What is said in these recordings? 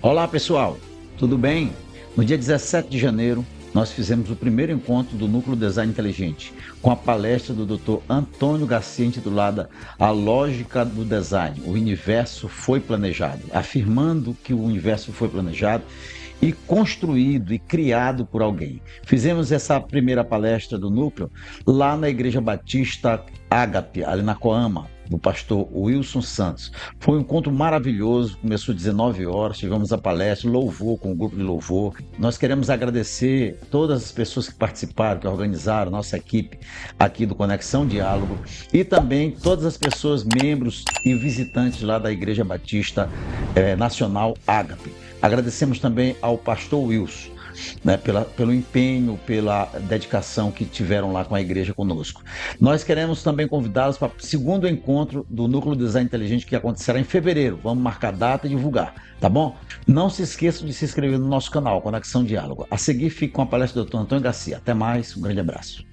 Olá pessoal, tudo bem? No dia 17 de janeiro, nós fizemos o primeiro encontro do Núcleo Design Inteligente, com a palestra do Dr. Antônio Garcia intitulada A Lógica do Design, o universo foi planejado, afirmando que o universo foi planejado e construído e criado por alguém. Fizemos essa primeira palestra do Núcleo lá na Igreja Batista Ágape, ali na Coama, do pastor Wilson Santos. Foi um encontro maravilhoso, começou às 19 horas, tivemos a palestra, louvor com o grupo de louvor. Nós queremos agradecer todas as pessoas que participaram, que organizaram, nossa equipe aqui do Conexão Diálogo, e também todas as pessoas, membros e visitantes lá da Igreja Batista Nacional Ágape. Agradecemos também ao pastor Wilson, né, pelo empenho, pela dedicação que tiveram lá com a igreja conosco. Nós queremos também convidá-los para o segundo encontro do Núcleo Design Inteligente, que acontecerá em fevereiro. Vamos marcar a data e divulgar, tá bom? Não se esqueçam de se inscrever no nosso canal, Conexão Diálogo. A seguir, fique com a palestra do Dr. Antônio Garcia. Até mais, um grande abraço.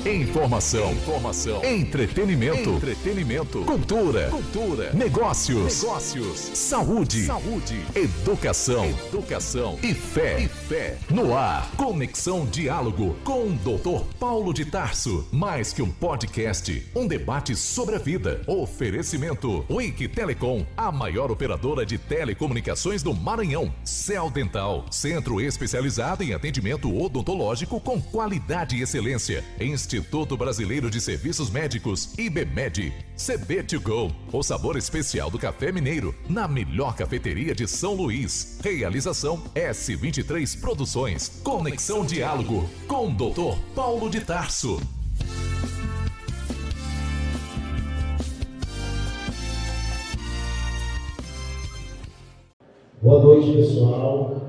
Informação, entretenimento, cultura, negócios, saúde, educação e fé. No ar, Conexão Diálogo com o Dr. Paulo de Tarso. Mais que um podcast, um debate sobre a vida. Oferecimento Wiki Telecom, a maior operadora de telecomunicações do Maranhão. Cell Dental, centro especializado em atendimento odontológico com qualidade e excelência. Instituto Brasileiro de Serviços Médicos, IBMED. CB2Go, o sabor especial do café mineiro, na melhor cafeteria de São Luís. Realização S23 Produções. Conexão Diálogo com o Dr. Paulo de Tarso. Boa noite, pessoal.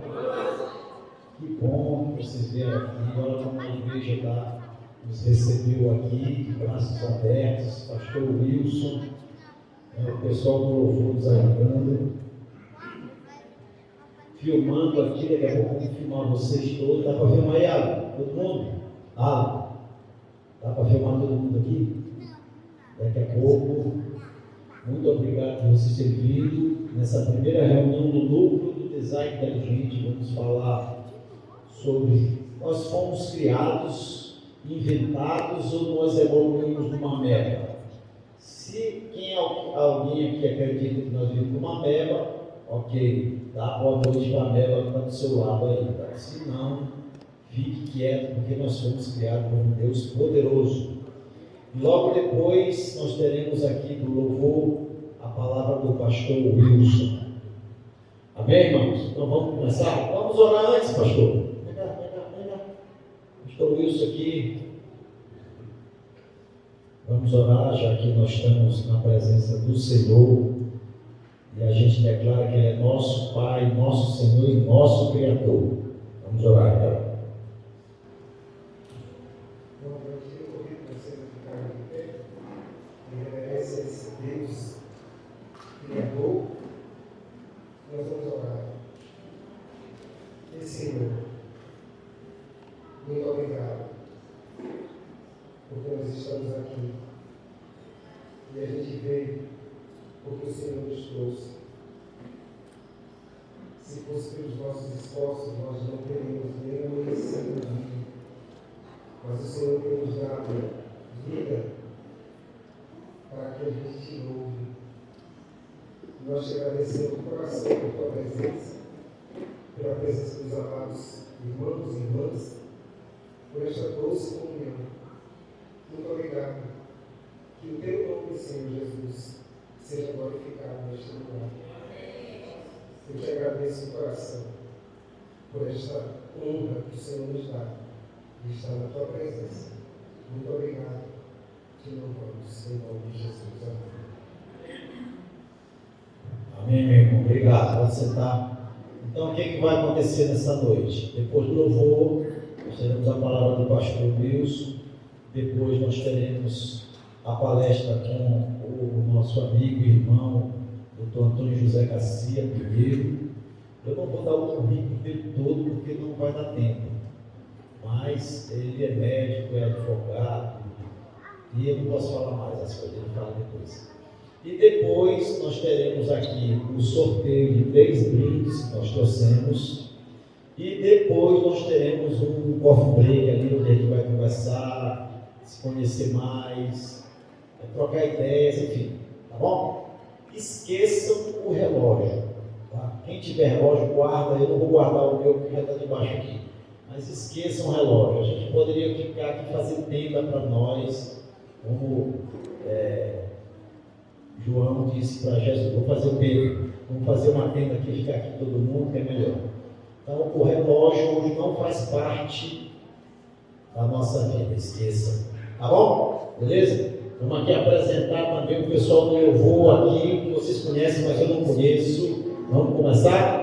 Que bom que vocês vieram aqui. Olha como a igreja nos recebeu aqui, de braços abertos. Pastor Wilson, o pessoal do louvor nos ajudando, filmando aqui. Daqui a pouco vamos filmar vocês todos. Dá para filmar aí, Alan? Todo mundo? Alan, dá para filmar todo mundo aqui? Daqui a pouco. Muito obrigado por vocês terem vindo nessa primeira reunião do Núcleo do Design Inteligente. Vamos falar sobre nós fomos criados, inventados, ou nós evoluímos numa ameba. Se alguém aqui acredita que nós vivemos numa ameba, ok, dá boa noite para a ameba que está do seu lado aí. Tá? Se não, fique quieto, porque nós fomos criados por um Deus poderoso. Logo depois, nós teremos aqui do louvor a palavra do pastor Wilson. Amém, irmãos? Então vamos começar? Vamos orar antes, pastor. Vem cá. Pastor Wilson aqui. Vamos orar, já que nós estamos na presença do Senhor. E a gente declara que Ele é nosso Pai, nosso Senhor e nosso Criador. Vamos orar, então. Deus Criador, nós vamos orar. E Senhor, muito obrigado, porque nós estamos aqui e a gente veio porque o Senhor nos trouxe. Se fosse pelos nossos esforços, nós não teríamos nem amanhecido o dia, mas o Senhor tem nos dado vida para que a gente te louve. Nós te agradecemos de coração por tua presença, pela presença dos amados irmãos e irmãs, por esta doce comunhão. Muito obrigado. Que o teu nome, Senhor Jesus, seja glorificado neste lugar. Eu te agradeço de coração por esta honra que o Senhor nos dá de estar na tua presença. Muito obrigado. Te louvamos em nome de Jesus. Amém, meu irmão. Obrigado. Pode sentar. Então, o que vai acontecer nessa noite? Depois do louvor, nós teremos a palavra do pastor Wilson. Depois nós teremos a palestra com o nosso amigo e irmão, Dr. Antônio José Garcia, primeiro. Eu não vou dar o currículo dele todo, porque não vai dar tempo. Mas ele é médico, é advogado, e eu não posso falar mais as coisas, ele fala depois. E depois nós teremos aqui o sorteio de 3 brindes que nós trouxemos. E depois nós teremos um coffee break ali, onde a gente vai conversar, se conhecer mais, trocar ideias, enfim. Tá bom? Esqueçam o relógio. Tá? Quem tiver relógio, guarda. Eu não vou guardar o meu, que já está debaixo aqui. Mas esqueçam o relógio. A gente poderia ficar aqui e fazer tenda para nós, como João disse para Jesus: vou fazer o Pedro, vamos fazer uma tenda aqui, ficar aqui todo mundo, que é melhor. Então, o relógio hoje não faz parte da nossa vida, esqueçam. Tá bom? Beleza? Vamos aqui apresentar também o pessoal do louvor aqui, que vocês conhecem, mas eu não conheço. Vamos começar?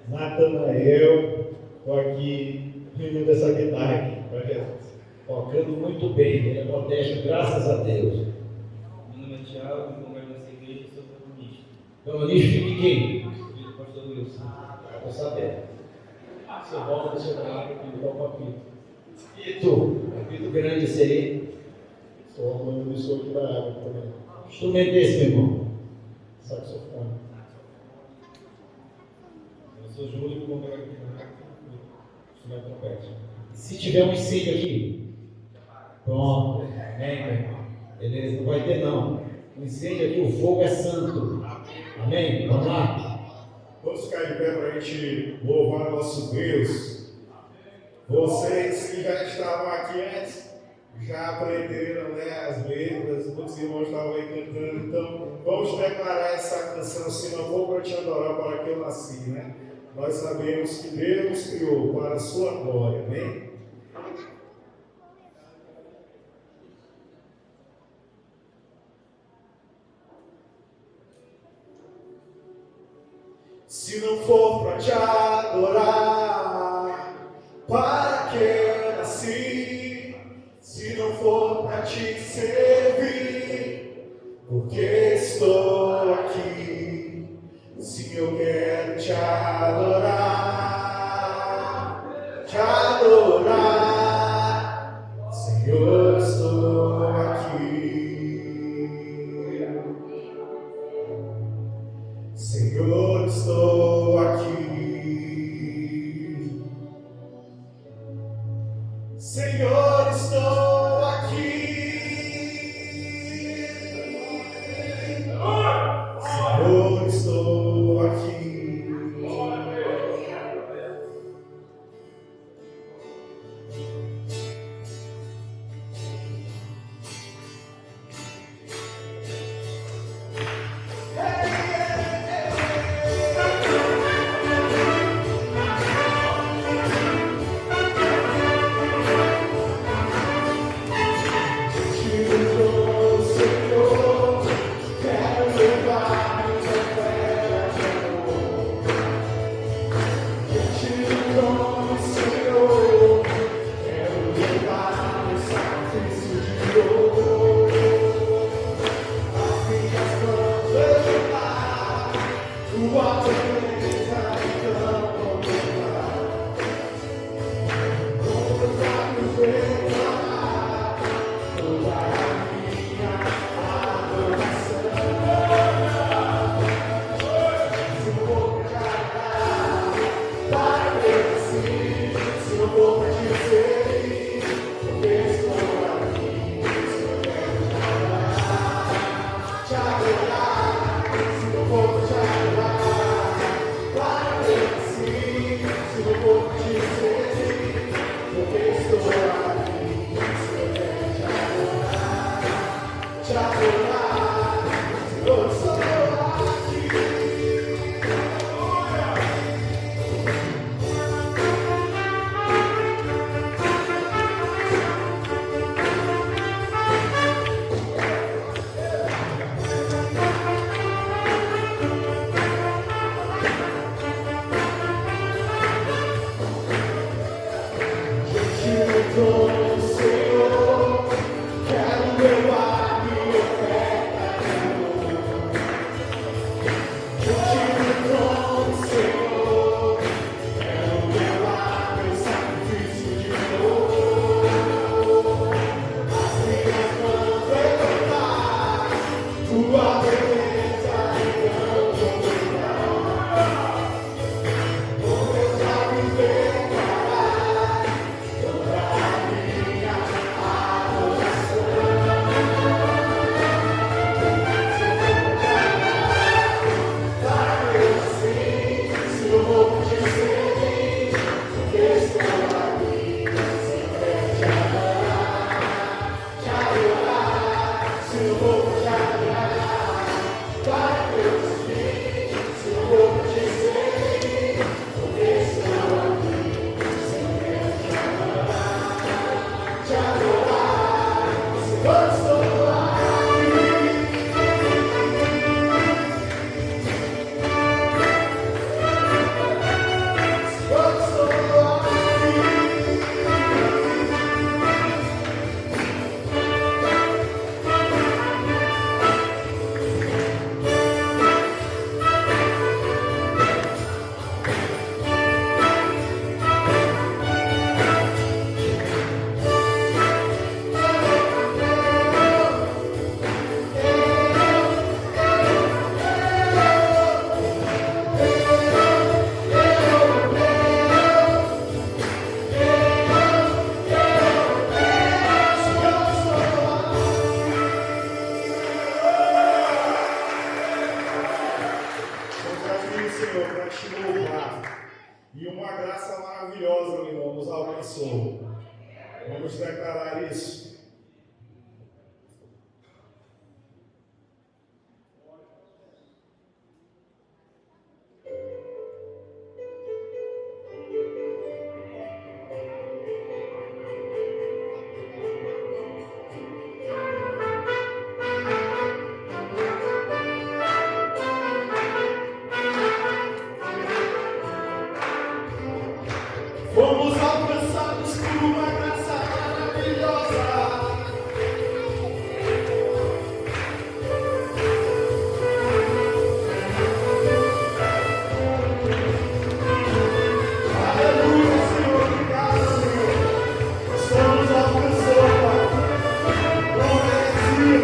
Natanael, estou aqui rindo dessa guitarra aqui, para Jesus. Tocando muito bem, ele é modesto, graças a Deus. Meu nome é Thiago, eu congrego nessa igreja e sou comunista. Comunista de quem? Filho do pastor Wilson. Estou sabendo. Seu volta do seu carro e do papito. Pito, pito grande esse aí. Sou aluno do senhor aqui da água também. Instrumento desse, meu irmão. Saxofone. Eu sou Júlio, eu congrego aqui na água, instrumento trompete. Se tiver um incêndio aqui, pronto, amém, meu irmão. Beleza, não vai ter não. O incêndio aqui, o fogo é santo. Amém? Vamos lá? Vamos ficar de pé para a gente louvar nosso Deus. Vocês que já estavam aqui antes, já aprenderam, né, as letras, muitos irmãos estavam aí cantando. Então, vamos declarar essa canção: se não for para te adorar, para que eu nasci, né? Nós sabemos que Deus criou para a sua glória, amém? Se não for para te adorar, para que eu nasci? Se não for para te servir, porque estou aqui? Se eu quero te adorar, Senhor, estou aqui. Senhor, estou aqui. Senhor, estou aqui.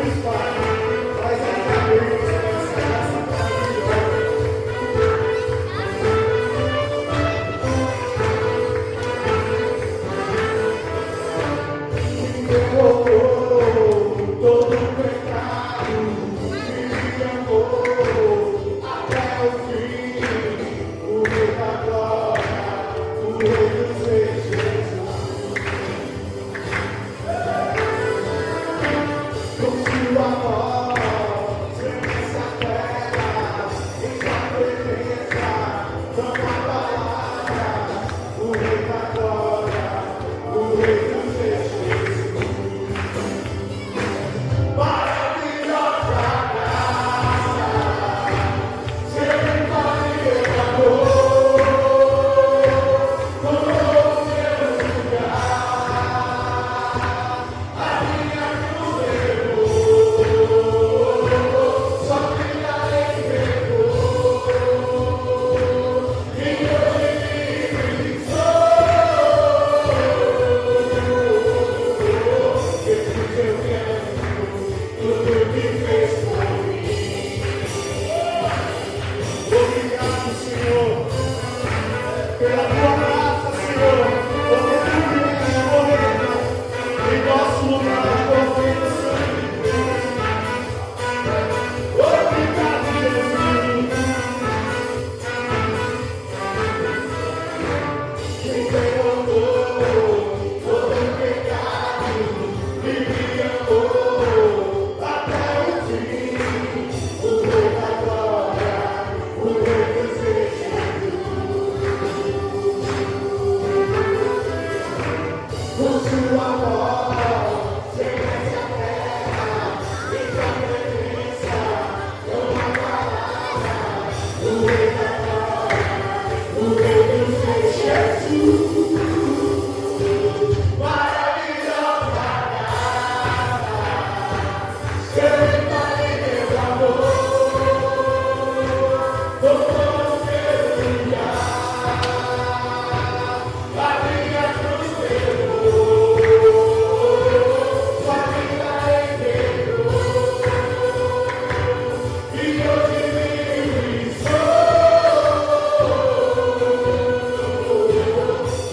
Jesus, Pai. Faz essa bênção, essa graça maravilhosa. Perdoou todo o pecado, me amou até o fim. O Rei da Glória, o Rei dos Reis, Jesus. Com sua voz, nessa terra, em sua presença, toma a palavra. O Rei da Glória, o Rei dos Reis, Jesus. Maravilhosa graça, sempre me amor, tomou meu lugar, a minha cruz levou, só me entregou, e hoje livre sou. Jesus, eu quero tudo que fez por mim. Obrigado, Senhor, pela tua graça, Senhor, porque tu vieste morrer em nosso lugar, porque o sangue de Deus. Obrigado, Jesus. Quem perdoou todo o pecado e me amou até o fim. O Rei da Glória, o Rei dos Reis, com sua voz, estremece a terra, em sua presença, toma a palavra. O Rei da Glória, o Rei dos Reis, Jesus. Maravilhosa graça, sempre meu amor, tomou meu lugar, a minha cruz levou, sua vida entregou, e hoje livre sou.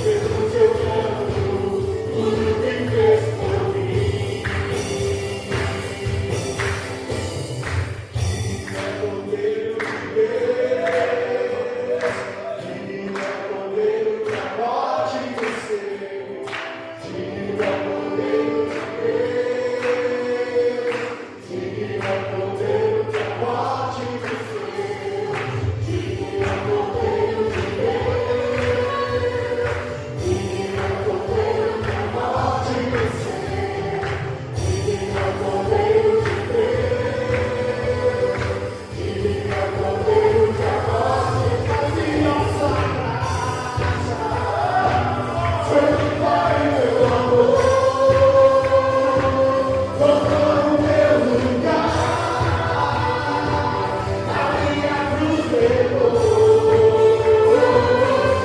Jesus, eu canto tudo que fez por mim. É poder de Deus, divino é poder que a morte vencer. Divino é poder de Deus, divino é poder que a morte vencer. Divino é poder de Deus, divino é poder que a morte vencer. Divino é poder de Deus, divino é poder que a morte vencer. Nossa graça, sempre vai meu amor, tomou o meu lugar, a minha cruz levou,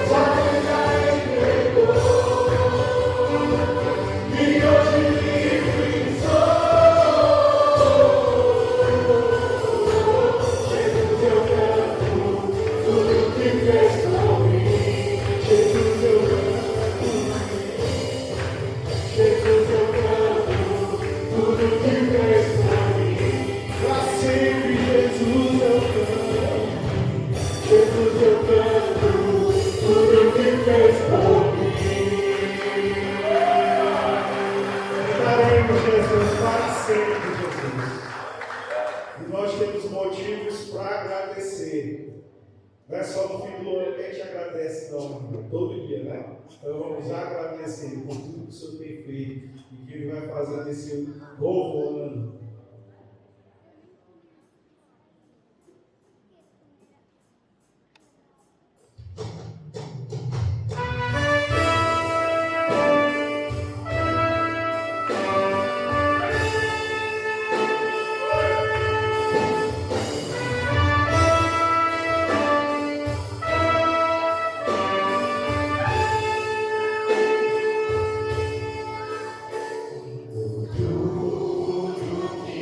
sua vida entregou, e hoje livre sou. Jesus, eu canto tudo que fez por mim. Jesus, eu canto, Jesus, eu canto tudo que fez por mim. Pra sempre, Jesus, eu canto. Jesus, eu canto tudo que fez por mim. Cantaremos, Jesus, para sempre, Jesus. E nós temos motivos para agradecer. Não é só no fim do ano que a gente agradece, não, todo dia, né? Então vamos agradecer por tudo que o Senhor tem feito e que Ele vai fazer nesse novo ano. Tudo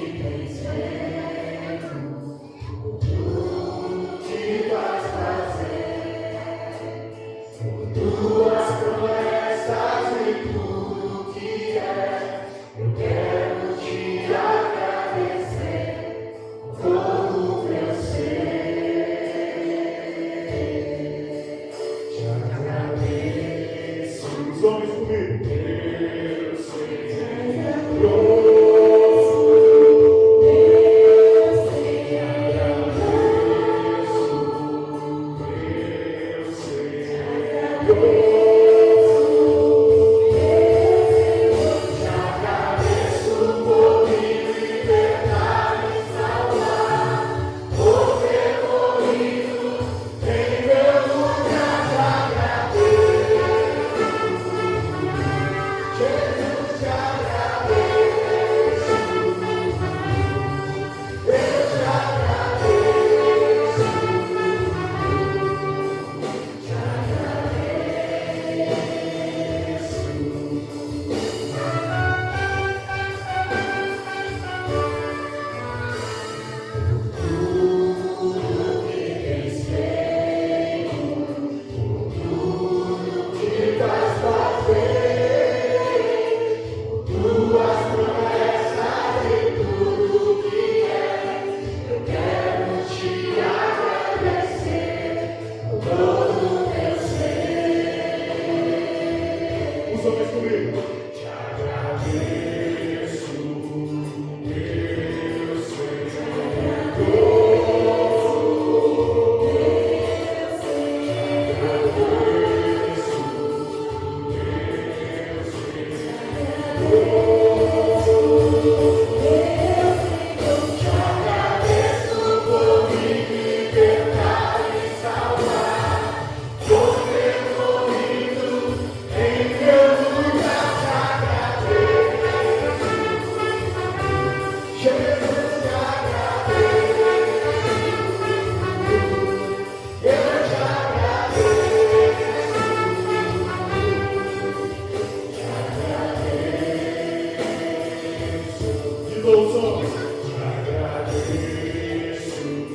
todos os homens. Te agradeço, meu Senhor.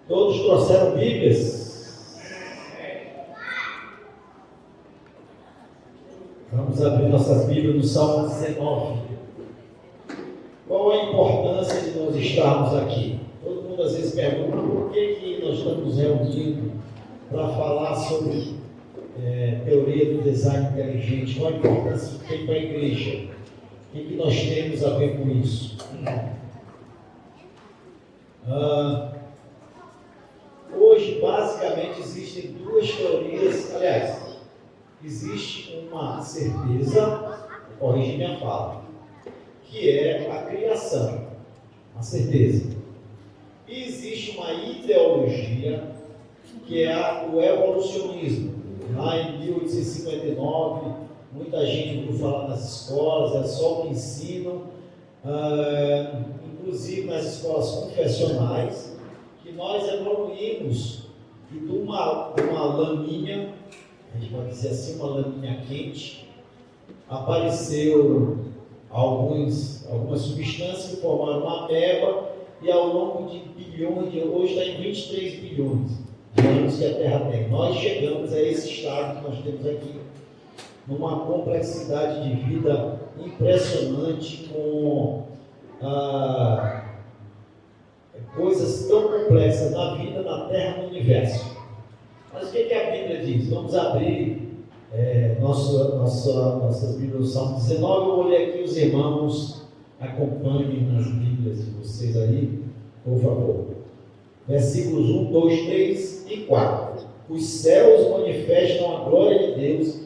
Todos trouxeram Bíblias? Vamos abrir nossas Bíblias no Salmo 19. Qual a importância de nós estarmos aqui? Todo mundo às vezes pergunta por que nós estamos reunidos para falar sobre teoria do design inteligente. Qual a importância que tem para a igreja? O que nós temos a ver com isso? Hoje, basicamente, existem duas teorias. Aliás, existe uma certeza, corrige minha fala, que é a criação, a certeza. E existe uma ideologia, que é o evolucionismo. Lá em 1859, muita gente ouviu falar nas escolas, é só o que ensinam, inclusive nas escolas confessionais, que nós evoluímos e de uma laminha, a gente pode dizer assim, uma laminha quente, apareceu algumas substâncias que formaram uma ameba, e ao longo de bilhões, hoje está em 23 bilhões de anos que a Terra tem. Nós chegamos a esse estado que nós temos aqui, numa complexidade de vida impressionante, com coisas tão complexas na vida, na Terra, no universo. Mas o que a Bíblia diz? Vamos abrir nossas Bíblias do Salmo 19. Eu vou ler aqui, os irmãos acompanhem nas Bíblias de vocês aí, por favor. Versículos 1, 2, 3 e 4. Os céus manifestam a glória de Deus,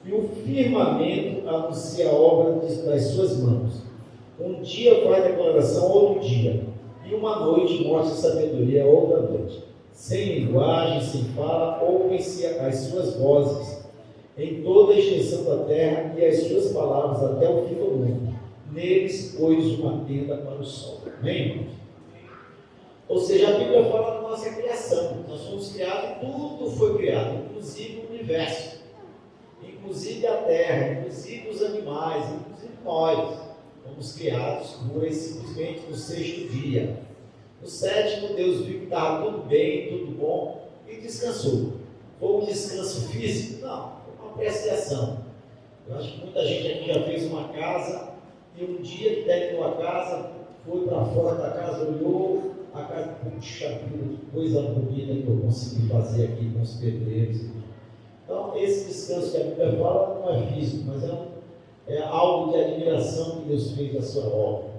e o firmamento anuncia a obra das suas mãos. Um dia faz declaração, outro dia, e uma noite mostra sabedoria, outra noite. Sem linguagem, sem fala, ouvem-se as suas vozes em toda a extensão da terra, e as suas palavras até o fim do mundo. Neles pôs uma tenda para o sol. Amém? Ou seja, a Bíblia fala da nossa criação. Nós fomos criados, tudo foi criado, inclusive o universo, inclusive a terra, inclusive os animais, inclusive nós. Fomos criados pura e simplesmente no sexto dia. No sétimo, Deus viu que estava tudo bem, tudo bom, e descansou. Foi um descanso físico? Não, foi uma apreciação. Eu acho que muita gente aqui já fez uma casa, e um dia que terminou a casa, foi para fora da casa, olhou a casa, puxa vida, que coisa bonita que eu consegui fazer aqui com os pedreiros. Então, esse descanso que a Bíblia fala não é físico, mas é algo de admiração que Deus fez da sua obra.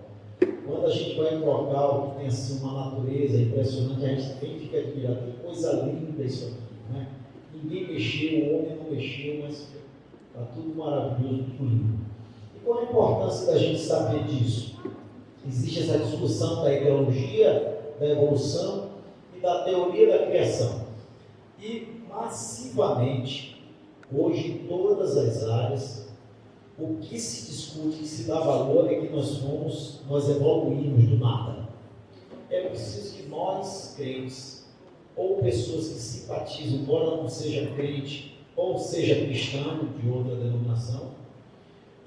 Quando a gente vai em um local que tem assim uma natureza impressionante, a gente tem que admirar, que coisa linda isso aqui, né? Ninguém mexeu, o homem não mexeu, mas Está tudo maravilhoso, tudo lindo. E qual a importância da gente saber disso? Existe essa discussão da ideologia, da evolução e da teoria da criação. E massivamente, hoje, em todas as áreas, o que se discute, que se dá valor é que nós evoluímos do nada. É preciso que nós, crentes, ou pessoas que simpatizam, embora não seja crente, ou seja cristão de outra denominação,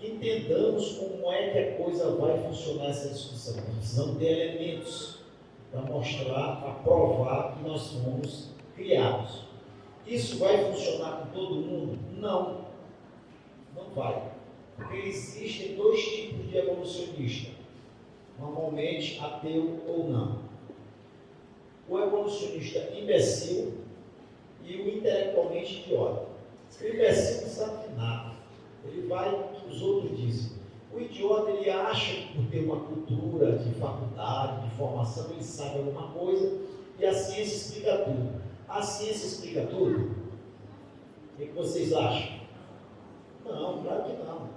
entendamos como é que a coisa vai funcionar essa discussão. Nós precisamos ter elementos para mostrar, para provar que nós fomos criados. Isso vai funcionar com todo mundo? Não. Não vai. Porque existem dois tipos de evolucionista. Normalmente, ateu ou não. O evolucionista imbecil e o intelectualmente idiota. O imbecil não sabe de nada. Ele vai o que os outros dizem. O idiota, ele acha que por ter uma cultura de faculdade, de formação, ele sabe alguma coisa e a ciência explica tudo. A ciência explica tudo? O que vocês acham? Não, claro que não.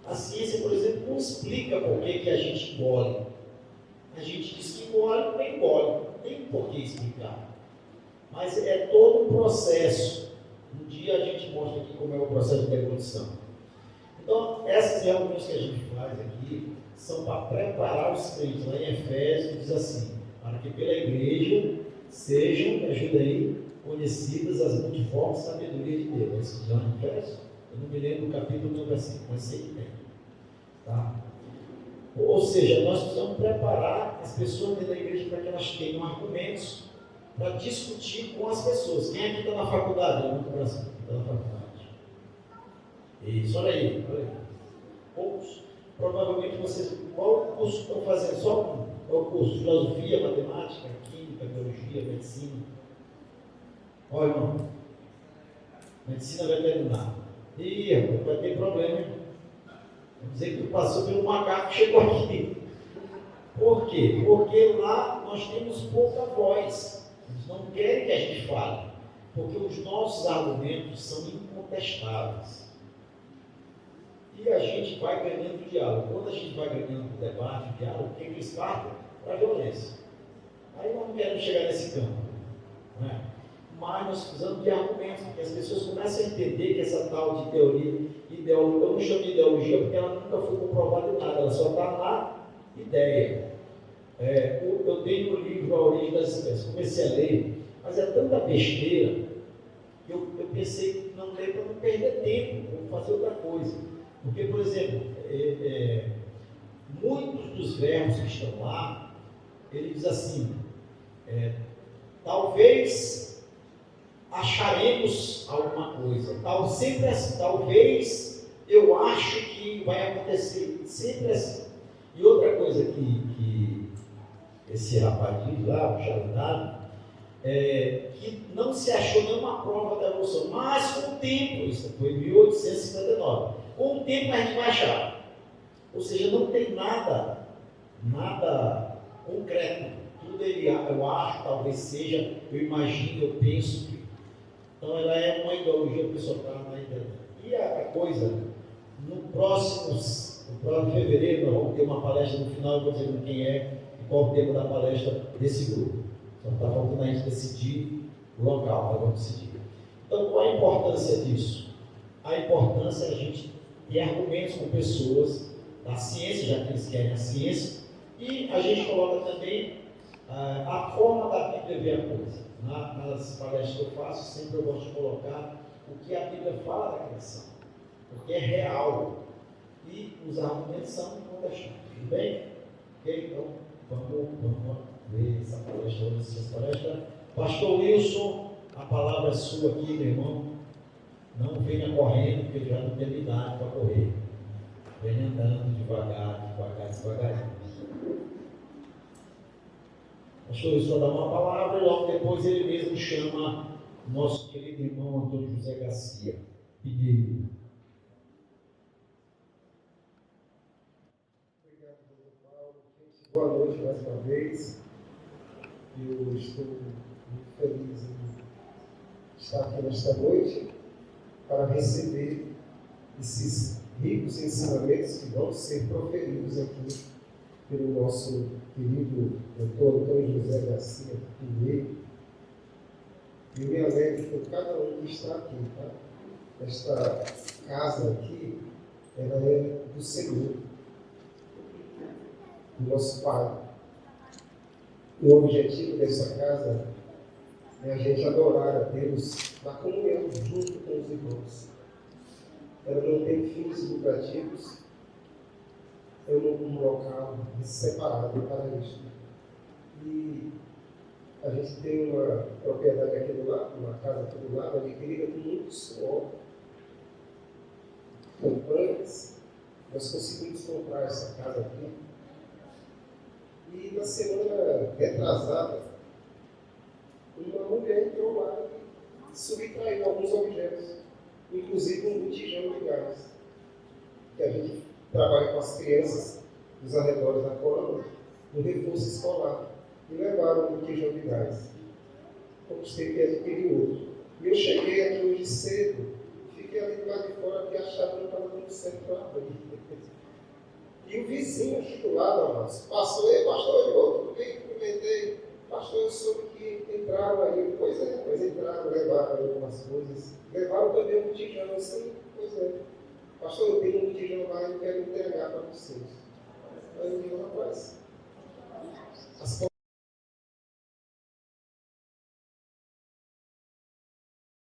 A ciência, por exemplo, não explica por que a gente engole. A gente diz que engole, não engole. Não tem por que explicar. Mas é todo um processo. Um dia a gente mostra aqui como é o processo de evolução. Então, essas reuniões que a gente faz aqui são para preparar os crentes. Lá em Efésios diz assim, para que pela igreja sejam, me ajuda aí, conhecidas as multiformes sabedorias de Deus. É isso que diz lá em Efésios? Eu não me lembro do capítulo do versículo, mas sei que tem. Tá? Ou seja, nós precisamos preparar as pessoas dentro da igreja para que elas tenham argumentos para discutir com as pessoas. Quem aqui está na faculdade? Levanta o braço. Está na faculdade. Isso, olha aí. Poucos. Provavelmente vocês, qual curso estão fazendo? Só um. Qual curso? Filosofia, matemática, química, biologia, medicina. Olha, irmão. Medicina veterinária. Ih, vai ter problema, hein? Vamos dizer que tu passou pelo macaco que chegou aqui. Por quê? Porque lá nós temos pouca voz. Eles não querem que a gente fale. Porque os nossos argumentos são incontestáveis. E a gente vai ganhando diálogo. Quando a gente vai ganhando o debate, o diálogo, o que eles partem? Para a violência. Aí nós não queremos chegar nesse campo. Né? Mas nós precisamos de argumentos, porque as pessoas começam a entender que essa tal de teoria, ideologia, eu não chamo de ideologia porque ela nunca foi comprovada em nada, ela só está na ideia. Eu tenho o livro A Origem das Espécies, comecei a ler, mas é tanta besteira que eu pensei que não ler para não perder tempo, vou fazer outra coisa. Porque, por exemplo, muitos dos verbos que estão lá, ele diz assim, talvez acharemos alguma coisa, sempre assim, talvez eu acho que vai acontecer, sempre assim. E outra coisa que esse rapaz diz lá, o charlatão, que não se achou nenhuma prova da evolução, mas com o tempo, isso foi em 1859, com o tempo a gente vai achar. Ou seja, não tem nada concreto. Tudo eu acho, talvez seja, eu imagino, eu penso que. Então ela é uma ideologia, a pessoa está na ideia. E a coisa, no próximo fevereiro, nós vamos ter uma palestra no final, eu vou dizer quem é e qual o tema da palestra desse grupo. Só está faltando a gente decidir o local, nós vamos decidir. Então, qual a importância disso? A importância é a gente ter argumentos com pessoas da ciência, já que eles querem a ciência, e a gente coloca também a forma da Bíblia ver a coisa. Nas palestras que eu faço, sempre eu gosto de colocar o que a Bíblia fala da criação, porque é real e os argumentos são incontestáveis. Tudo bem? Ok? Então, vamos ver essa palestra. Pastor Wilson, a palavra é sua aqui, meu irmão. Não venha correndo, porque já não tem idade para correr. Venha andando devagarinho. Pastor Wilson vai dar uma palavra e logo depois ele mesmo chama o nosso querido irmão Antônio José Garcia. Obrigado, doutor Paulo. Boa noite mais uma vez. Eu estou muito feliz em estar aqui nesta noite para receber esses ricos ensinamentos que vão ser proferidos aqui pelo nosso querido doutor Antônio José Garcia Pinheiro. Eu me alegro por cada um que está aqui, tá? Esta casa aqui, ela é do Senhor, do nosso Pai. O objetivo dessa casa é a gente adorar a Deus na comunhão, junto com os irmãos. Ela não tem fins lucrativos, é um local separado para isso. E a gente tem uma propriedade aqui do lado, uma casa aqui do lado, adquirida com muito suor, campanhas. Nós conseguimos comprar essa casa aqui. E na semana retrasada, uma mulher entrou lá e subtraiu alguns objetos, inclusive um botijão de gás, que a gente trabalha com as crianças dos arredores da colônia, no reforço escolar, e levaram um botijão de gás. Como teve que adquirir outro. E eu cheguei aqui hoje cedo, fiquei ali do lado de fora, porque a chave não estava dando certo para abrir. E o vizinho aqui do lado, amados, passou, pastor, eu cumprimentei, pastor, eu soube que entraram aí. Pois é, mas entraram, levaram aí algumas coisas. Levaram também um botijão, assim, pois é. Pastor, eu tenho um botijão lá e eu quero entregar para vocês. Aí eu digo, rapaz,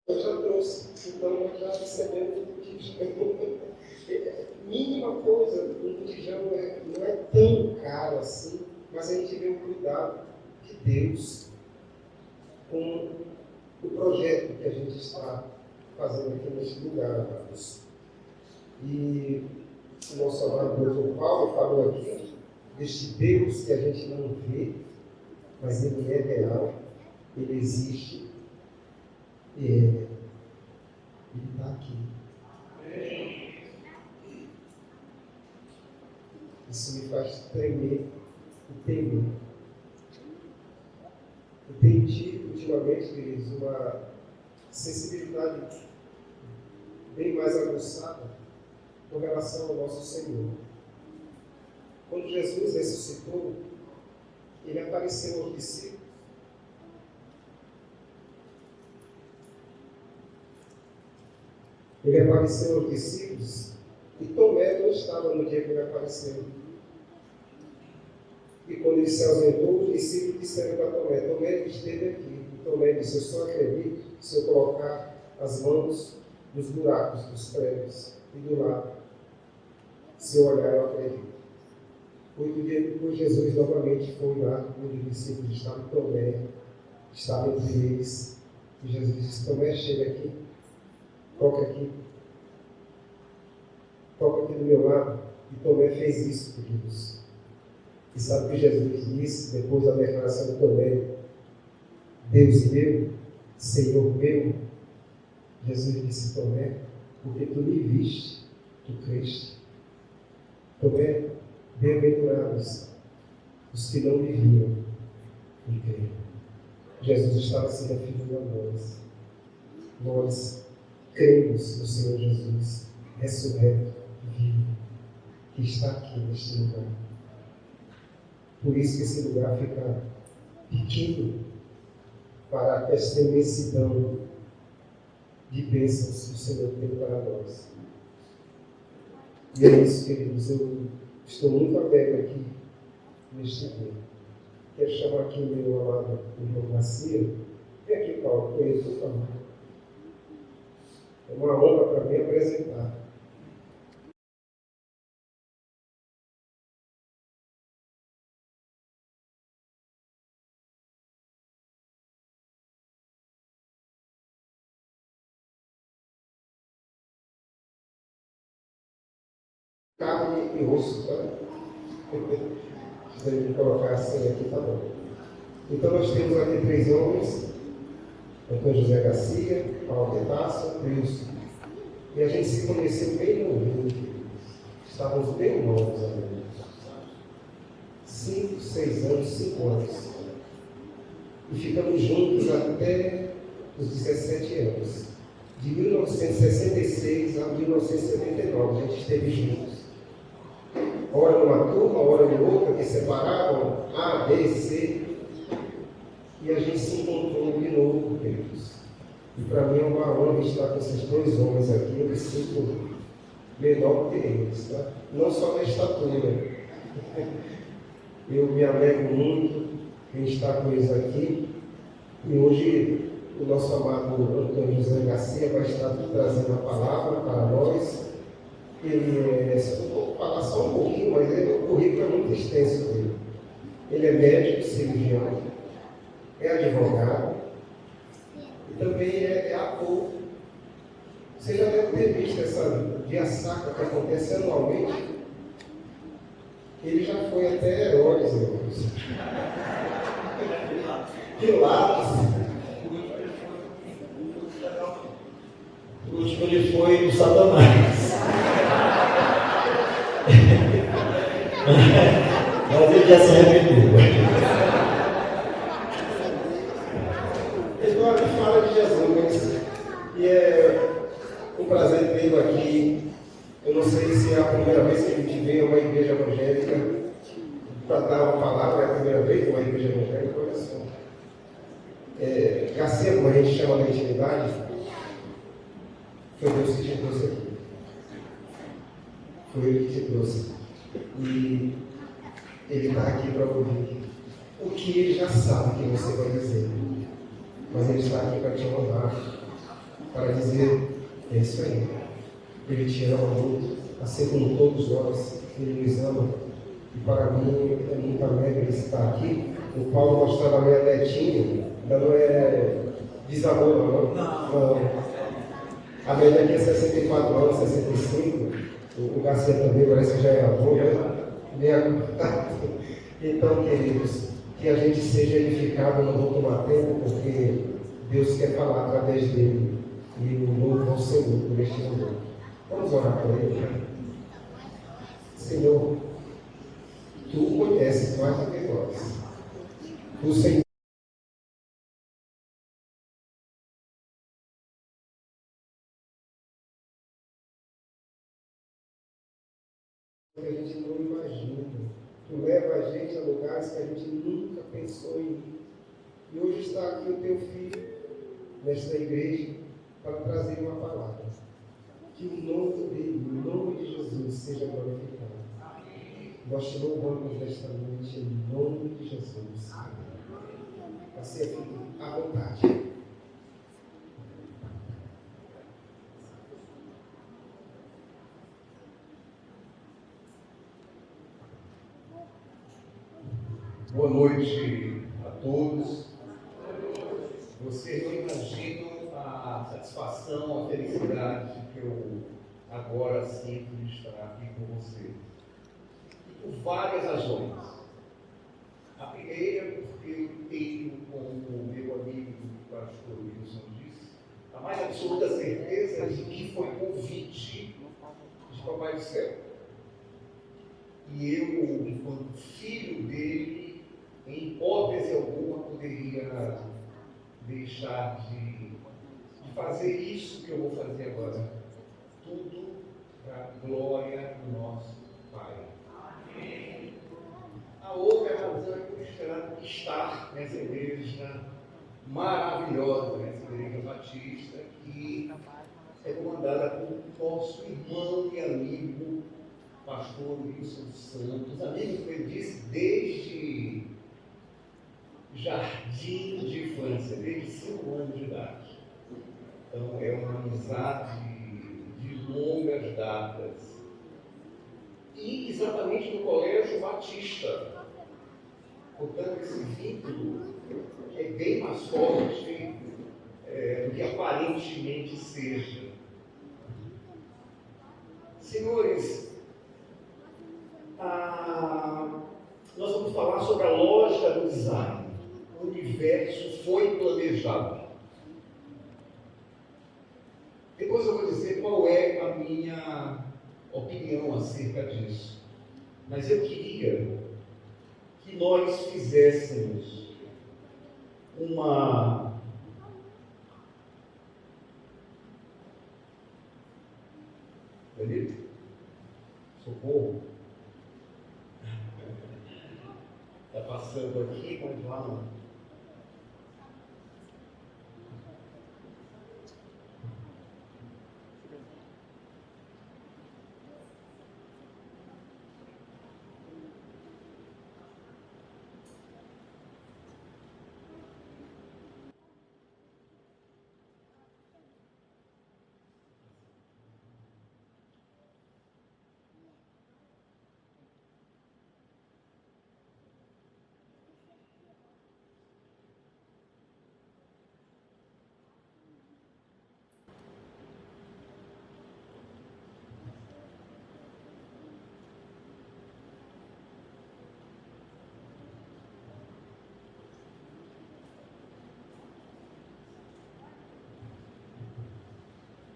eu já trouxe, então nós já recebemos um botijão. Mínima coisa, um botijão não é tão caro assim, mas a gente vê o cuidado de Deus com o projeto que a gente está fazendo aqui neste lugar, amados. E o nosso amado doutor Paulo falou aqui deste Deus que a gente não vê, mas ele é real, ele existe, e ele está aqui. Isso me faz tremer e temer. Eu tenho tido, ultimamente, queridos, uma sensibilidade bem mais aguçada com relação ao nosso Senhor. Quando Jesus ressuscitou, ele apareceu aos discípulos. Ele apareceu aos discípulos e Tomé não estava no dia que ele apareceu. E quando ele se ausentou, os discípulos disseram para Tomé, Tomé esteve aqui. E Tomé disse, eu só acredito se eu colocar as mãos nos buracos dos pregos e do lado. Se eu olhar, eu acredito. 8 dias depois, Jesus novamente foi lá, onde os discípulos estavam, Tomé estava entre eles. E Jesus disse, Tomé, chega aqui, toca aqui do meu lado. E Tomé fez isso, queridos. E sabe o que Jesus disse depois da declaração de Tomé? Deus meu, Senhor meu. Jesus disse, Tomé, porque tu me viste, tu creste. Tomé, bem-aventurados os que não me viram e creram. Jesus estava se referindo a nós. Nós cremos no Senhor Jesus, ressurreto, vivo, que está aqui neste lugar. Por isso que esse lugar fica pequeno para esta imensidão de bênçãos que o Senhor tem para nós. E é isso, queridos, eu estou muito alegre aqui neste dia. Quero chamar aqui o meu amado irmão Garcia. Vem aqui, Paulo, com ele, por favor. É uma honra para mim apresentar. Carne e osso, tá? Se ele colocar assim aqui, tá bom. Então nós temos aqui 3 homens, Antônio José Garcia, Paulo Retácio, Wilson. E a gente se conheceu bem novinho, estávamos bem novos ainda. 5, 6 anos, 5 anos. E ficamos juntos até os 17 anos. De 1966 a 1979, a gente esteve juntos. Ora numa turma, ora em outra, que separavam A, B, C. E a gente se encontrou de novo, queridos. E para mim é uma honra estar com esses dois homens aqui. Eu me sinto menor que eles, tá? Não só na estatura. Eu me alegro muito em estar com eles aqui. E hoje o nosso amado Antônio José Garcia vai estar trazendo a palavra para nós. Ele vou falar só um pouquinho, mas o currículo é muito extenso dele. Ele é médico, cirurgião, é advogado e também é ator. Você já deve ter visto essa Via Sacra que acontece anualmente. Ele já foi até Herodes, irmãos. Pilatos. O último ele foi do Satanás. Mas ele já se arrependeu. Eduardo fala de Jesus, e é um prazer tê-lo aqui. Eu não sei se é a primeira vez que a gente vê uma igreja evangélica para dar uma palavra, é a primeira vez uma igreja evangélica, olha só. Garcia, como a gente chama na intimidade, foi Deus que te trouxe aqui. Foi Ele que te trouxe. E Ele está aqui para ouvir o que Ele já sabe que você vai dizer. Mas Ele está aqui para te honrar, para dizer, é isso aí. Ele te ama muito, assim como todos nós, Ele nos ama. E para mim é muito alegre estar aqui. O Paulo mostrava a minha netinha, ela não é desamor, não. A minha netinha é 64 anos, 65. O Garcia também parece que já é avô, né? Então, queridos, que a gente seja edificado, não vou tomar tempo, porque Deus quer falar através dele. E o louvo ao Senhor por este momento. Vamos orar por ele. Senhor, tu o conheces mais do que nós. O Senhor. Que a gente não imagina. Tu leva a gente a lugares que a gente nunca pensou em ir. E hoje está aqui o teu filho, nesta igreja, para trazer uma palavra. Que o nome dele, o nome de Jesus, seja glorificado. Nós te louvamos nesta noite em nome de Jesus. Você fique à vontade. Boa noite a todos. Vocês não imaginam a satisfação, a felicidade que eu agora sinto de estar aqui com vocês. E por várias razões. A primeira, porque eu tenho, como o meu amigo o pastor Wilson disse, a mais absoluta certeza de que foi convite de Papai do Céu. E eu, enquanto filho dele, em hipótese alguma, poderia deixar de fazer isso que eu vou fazer agora. Tudo para a glória do nosso Pai. Amém. A outra razão é por estar nessa igreja maravilhosa, nessa igreja batista, que é comandada por nosso irmão e amigo, pastor Wilson Santos, amigo que ele disse desde jardim de infância, desde 5 anos de idade. Então é uma amizade de longas datas. E exatamente no Colégio Batista. Portanto, esse vínculo é bem mais forte do que aparentemente seja. Senhores, nós vamos falar sobre a lógica do design. O universo foi planejado. Depois eu vou dizer qual é a minha opinião acerca disso. Mas eu queria que nós fizéssemos Socorro. Está passando aqui, mas lá não.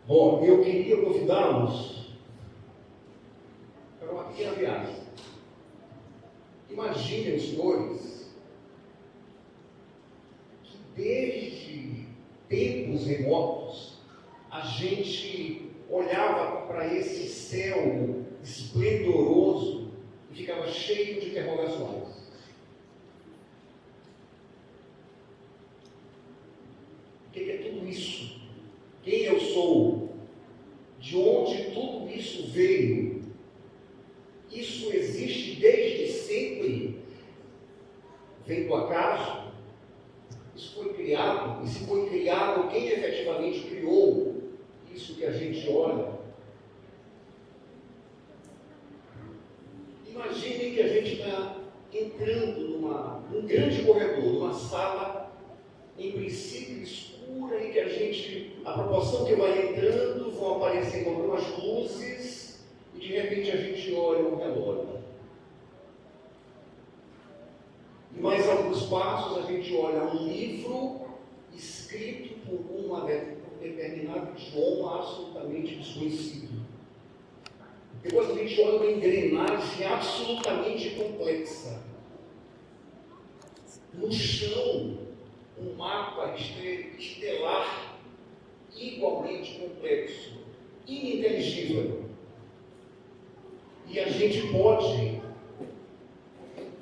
Bom, eu queria convidá-los para uma pequena viagem. Imaginem, senhores, que desde tempos remotos a gente olhava para esse céu esplendoroso e ficava cheio de interrogações. O que é tudo isso? Quem eu sou? De onde tudo isso veio? Isso existe desde sempre? Vem do acaso? Isso foi criado? E se foi criado, quem efetivamente criou isso que a gente olha? Imaginem que a gente está entrando num grande corredor, numa sala, em princípio escura, e que a proporção que vai entrando, vão aparecendo algumas luzes, e de repente a gente olha ao redor. E mais alguns passos a gente olha um livro escrito por um determinado idioma absolutamente desconhecido. Depois a gente olha uma engrenagem absolutamente complexa. No chão, um mapa estelar igualmente complexo, ininteligível. E a gente pode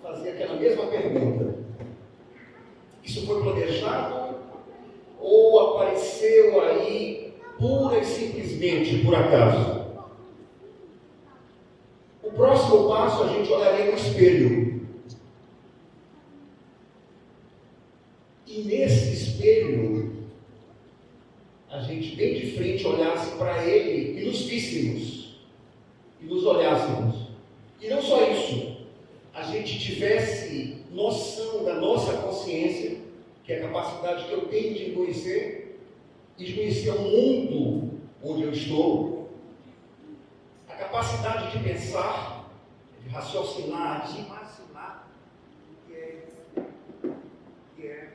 fazer aquela mesma pergunta: isso foi planejado ou apareceu aí pura e simplesmente por acaso? O próximo passo, a gente olharia no espelho. E nesse espelho, a gente bem de frente olhasse para ele e nos víssemos, e nos olhássemos. E não só isso, a gente tivesse noção da nossa consciência, que é a capacidade que eu tenho de conhecer, e de conhecer o mundo onde eu estou, a capacidade de pensar, de raciocinar, de imaginar o que é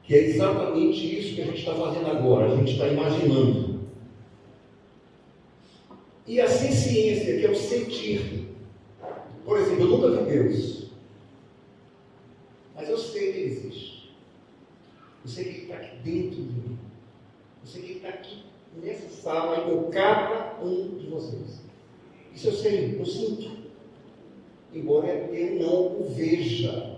que é exatamente isso que a gente está fazendo agora, a gente está imaginando. E a ciência, que é o sentir. Por exemplo, eu nunca vi Deus, mas eu sei que Ele existe. Eu sei que Ele está aqui dentro de mim. Eu sei que Ele está aqui nessa sala com cada um de vocês. Isso eu sei, eu sinto. Embora eu não o veja.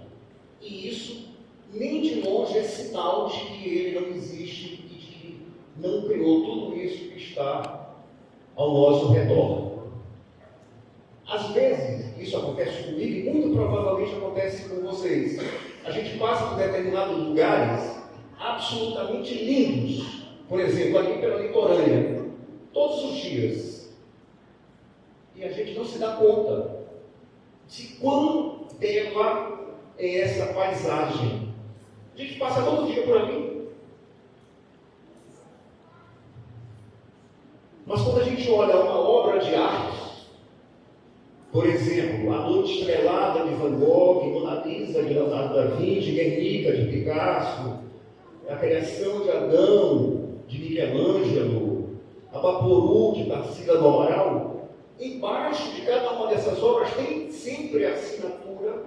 E isso nem de longe é sinal de que Ele não existe e de que não criou tudo isso que está ao nosso redor. Às vezes, isso acontece comigo e muito provavelmente acontece com vocês. A gente passa por determinados lugares absolutamente lindos. Por exemplo, aqui pela litorânea, todos os dias. E a gente não se dá conta de quão bela é essa paisagem. A gente passa todo dia por ali. Mas quando a gente olha uma obra de arte, por exemplo, A Noite Estrelada de Van Gogh, Mona Lisa de Leonardo da Vinci, Guernica de Picasso, A Criação de Adão de Michelangelo, A Vaporu de Tarsila do Amaral, embaixo de cada uma dessas obras tem sempre a assinatura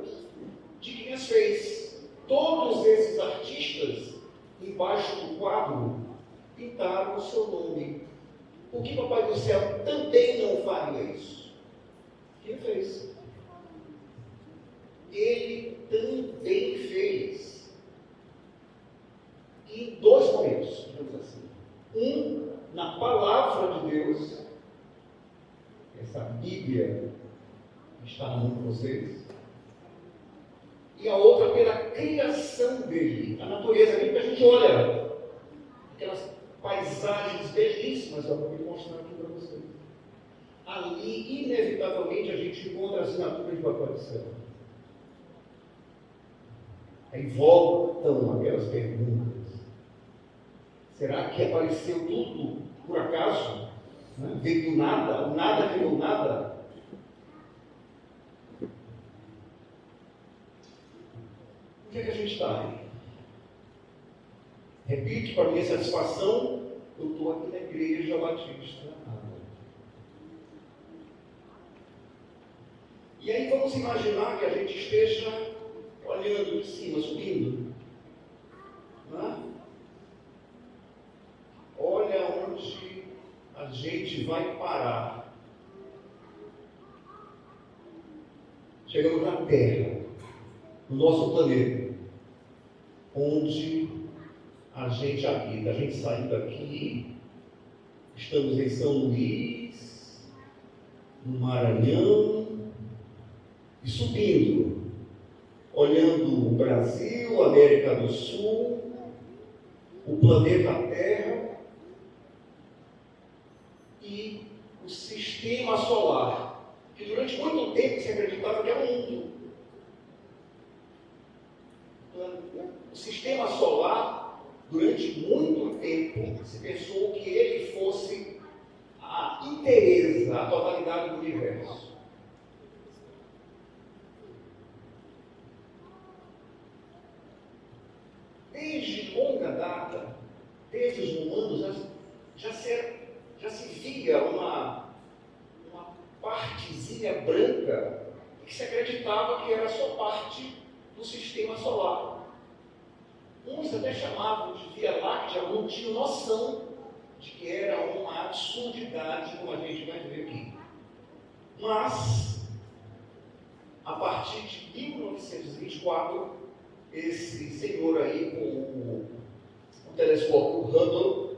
de quem as fez. Todos esses artistas, embaixo do quadro, pintaram o seu nome. Por que Papai do Céu também não faria isso? Ele fez. Ele também fez. E em dois momentos, digamos assim. Um, na palavra de Deus, essa Bíblia que está na mão de vocês, e a outra pela criação dele, a natureza dele, que a gente olha, aquelas paisagens belíssimas, eu vou mostrar aqui para vocês. Ali, inevitavelmente, a gente encontra a assinatura de Papai do Céu. Aí voltam aquelas perguntas. Será que apareceu tudo por acaso? Veio do nada? O nada criou nada? Onde é que a gente está? Repito, para minha satisfação, eu estou aqui na Igreja Batista. E aí vamos imaginar que a gente esteja olhando de cima, subindo. Olha onde a gente vai parar. Chegamos na Terra, no nosso planeta, onde a gente habita. A gente saiu daqui, estamos em São Luís, no Maranhão, e subindo, olhando o Brasil, a América do Sul, o planeta Terra e o sistema solar, que durante muito tempo se acreditava que era o mundo. O sistema solar, durante muito tempo, se pensou que ele fosse a inteireza, a totalidade do universo. Desde longa data, desde os romanos, já se via uma partezinha branca que se acreditava que era só parte do sistema solar. Uns até chamavam de Via Láctea, não tinham noção de que era uma absurdidade, como a gente vai ver aqui. Mas, a partir de 1924, esse senhor aí, com o telescópio Hubble,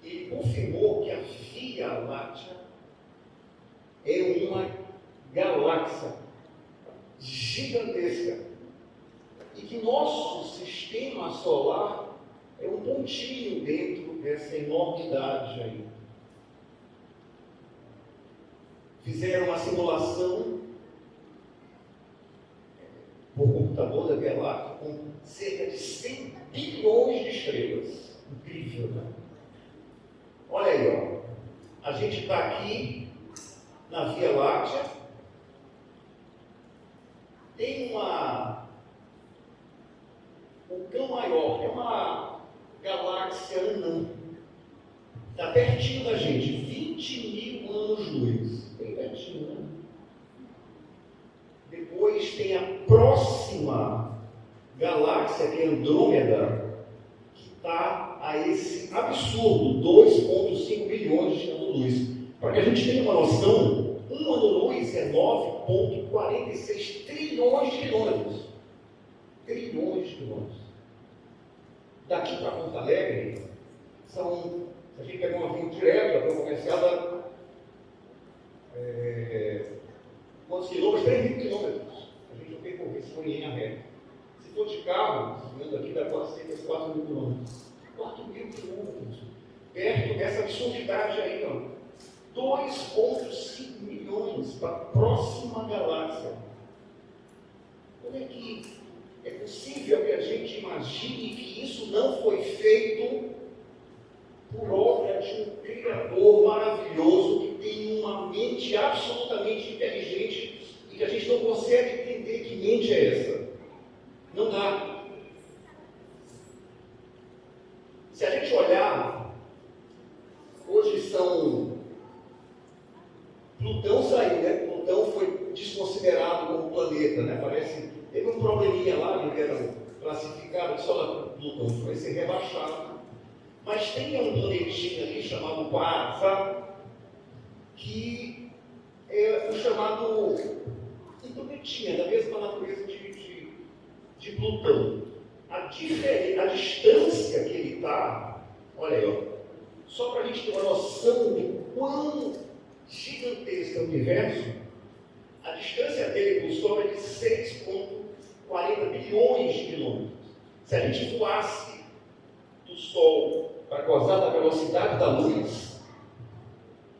ele confirmou que a Via Láctea é uma galáxia gigantesca e que nosso sistema solar é um pontinho dentro dessa enormidade aí. Fizeram uma simulação por computador da Via Láctea com cerca de 100 bilhões de estrelas. Incrível, né? Olha aí, ó. A gente está aqui na Via Láctea. Tem o Cão Maior, é uma galáxia anã. Está pertinho da gente, 20 mil anos-luz. Bem pertinho, né? Depois tem a próxima galáxia, que é Andrômeda, que está a esse absurdo 2,5 bilhões de anos-luz. Para que a gente tenha uma noção, um ano-luz é 9,46 trilhões de quilômetros. Trilhões de quilômetros. Daqui para Porto Alegre, se a gente pegar um avião direto, avião comercial, quantos quilômetros? 3 mil quilômetros. A gente vai percorrer, se for em linha reta. Se for de carro, desviando aqui, dá quase cerca de 4 mil quilômetros. 4 mil quilômetros. Perto dessa absurdidade aí, ó. 2,5 milhões para a próxima galáxia. Como é que é possível que a gente imagine que isso não foi feito por obra de um Criador maravilhoso que tem uma mente absolutamente inteligente e que a gente não consegue entender que mente é essa? Não dá. Se a gente olhar, hoje Plutão saiu, né? Plutão foi desconsiderado como planeta, né? Teve um probleminha lá, ele era classificado, só Plutão vai ser rebaixado. Mas tem um planetinha ali chamado Passa, que é o chamado um planetinha da mesma natureza de Plutão. A distância que ele está, olha aí, ó, só para a gente ter uma noção de quão gigantesco é o universo, a distância dele para o Sol é de 6,40 bilhões de quilômetros. Se a gente voasse do Sol para gozar da velocidade da luz,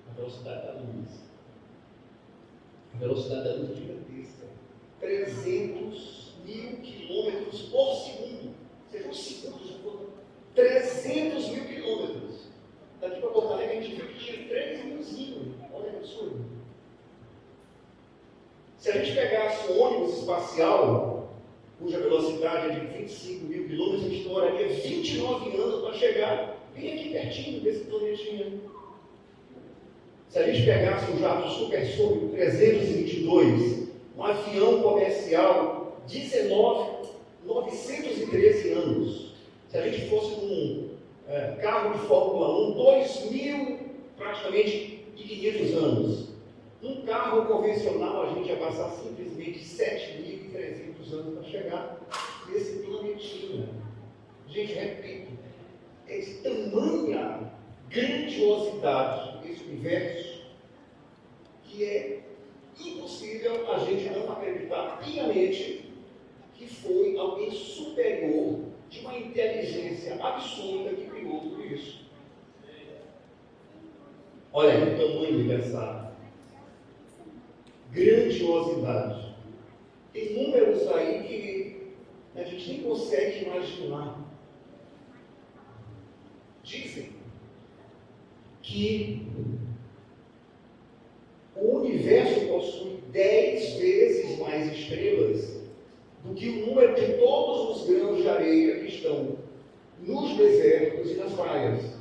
a velocidade da luz é gigantesca, 300 mil quilômetros por segundo. Você vê um segundo, já foram 300 mil quilômetros. Daqui para Porto Alegre a gente viu que tinha 3 milzinhos. Olha que absurdo. Se a gente pegasse um ônibus espacial, cuja velocidade é de 25 mil quilômetros, a gente demoraria 29 anos para chegar bem aqui pertinho desse planetinha. Se a gente pegasse um jato supersônico 322, um avião comercial 913 anos. Se a gente fosse um carro de Fórmula 1, 2.000 praticamente de 500 anos. Num carro convencional, a gente ia passar simplesmente 7.300 anos para chegar nesse planetinha. Gente, repito, é de tamanha grandiosidade esse universo que é impossível a gente não acreditar piamente que foi alguém superior de uma inteligência absurda que criou tudo isso. Olha aí o tamanho dessa grandiosidade. Tem números aí que a gente nem consegue imaginar. Dizem que o universo possui 10 vezes mais estrelas do que o número de todos os grãos de areia que estão nos desertos e nas praias.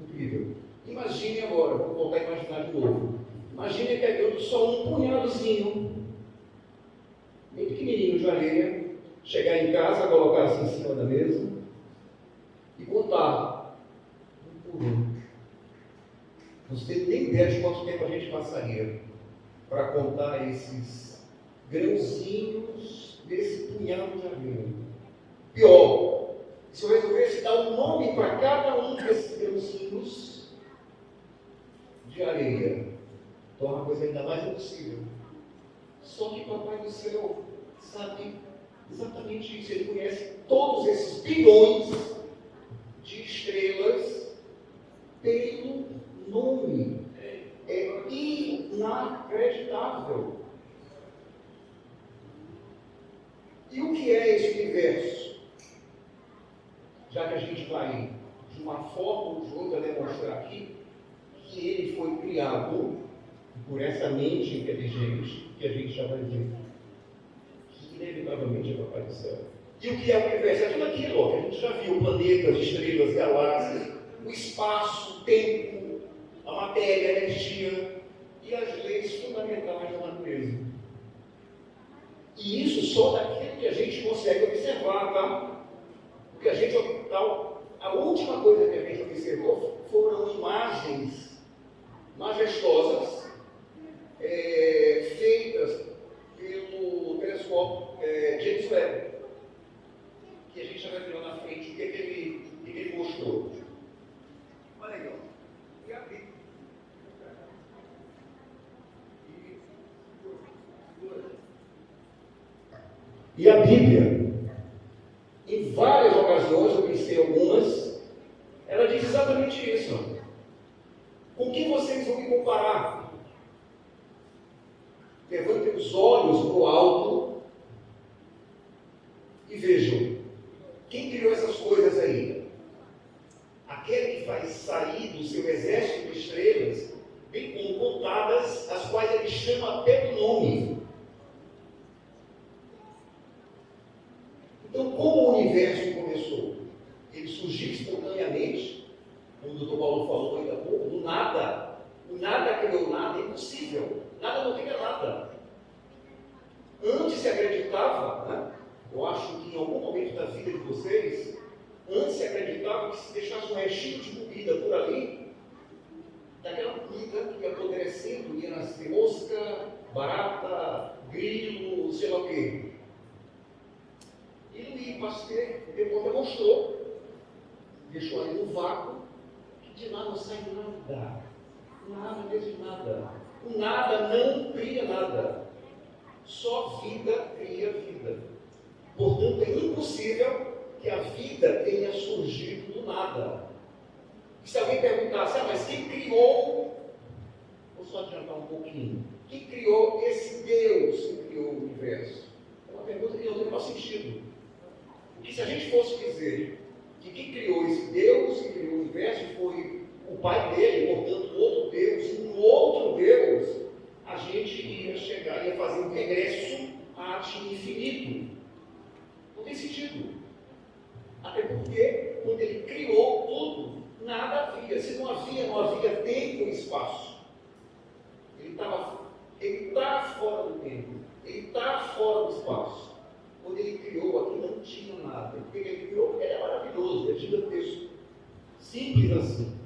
Incrível. Imagine agora, vou voltar a imaginar de novo. Imagine pegando só um punhadozinho, bem pequenininho de areia, chegar em casa, colocar assim em cima da mesa e contar um por um. Não tem nem ideia de quanto tempo a gente passaria para contar esses grãozinhos desse punhado de areia. Pior, se eu resolvesse dar um nome para cada um desses grãozinhos de areia, torna a coisa ainda mais impossível. Só que Papai do Céu sabe exatamente isso. Ele conhece todos esses bilhões de estrelas pelo nome. É inacreditável. E o que é esse universo? Já que a gente vai, de uma forma ou de outra, demonstrar aqui que ele foi criado por essa mente inteligente, que a gente já vai ver, que inevitavelmente é Papai do Céu. E o que é o universo? É tudo aquilo ó, que a gente já viu: planetas, estrelas, galáxias, o espaço, o tempo, a matéria, a energia e as leis fundamentais da natureza. E isso só daquilo que a gente consegue observar, tá? Porque a última coisa que a gente observou foram imagens majestosas feitas pelo telescópio James Webb, que a gente já vai ver lá na frente o que ele mostrou. Olha aí, ó. E a Bíblia, em várias ocasiões, eu pensei algumas, ela diz exatamente isso. Ó. Com que vocês vão me comparar? Levantem os olhos para o alto e vejam. Quem criou essas coisas aí? Aquele que faz sair do seu exército de estrelas, bem como contadas, as quais ele chama pelo nome. Então, como o universo começou? Ele surgiu espontaneamente, como o Dr. Paulo falou ainda há pouco, do nada. O nada criou nada, é impossível. Nada não cria nada. Antes se acreditava acreditava, né? Eu acho que em algum momento da vida de vocês, antes se acreditava que se deixasse um restinho de comida por ali, daquela comida que ia apodrecendo, ia nascer mosca, barata, grilo, sei lá o quê. E Louis Pasteur depois demonstrou, deixou ali no vácuo, que de lá não sai nada. Nada mesmo, nada. O nada não cria nada. Só vida cria vida. Portanto, é impossível que a vida tenha surgido do nada. E se alguém perguntasse, mas quem criou? Vou só adiantar um pouquinho. Quem criou esse Deus que criou o universo? É uma pergunta que não tem o menor sentido. Porque se a gente fosse dizer que quem criou esse Deus que criou o universo foi o pai dele, portanto, outro Deus, um outro Deus, a gente ia chegar, ia fazer um regresso ad infinito. Não tem sentido. Até porque, quando ele criou tudo, nada havia. Se não havia tempo e espaço. Ele está fora do tempo. Ele está fora do espaço. Quando ele criou, aqui não tinha nada. Porque ele criou, ele é maravilhoso, é gigantesco. Simples assim.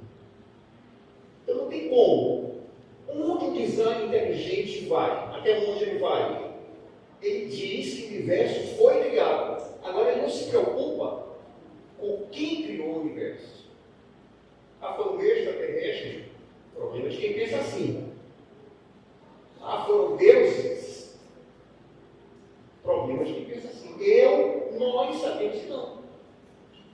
Então não tem como. Onde o design inteligente vai? Até onde ele vai? Ele diz que o universo foi criado. Agora ele não se preocupa com quem criou o universo. Foi um extraterrestre. Problema de quem pensa assim. Foram deuses. Problema de quem pensa assim. Nós sabemos que não.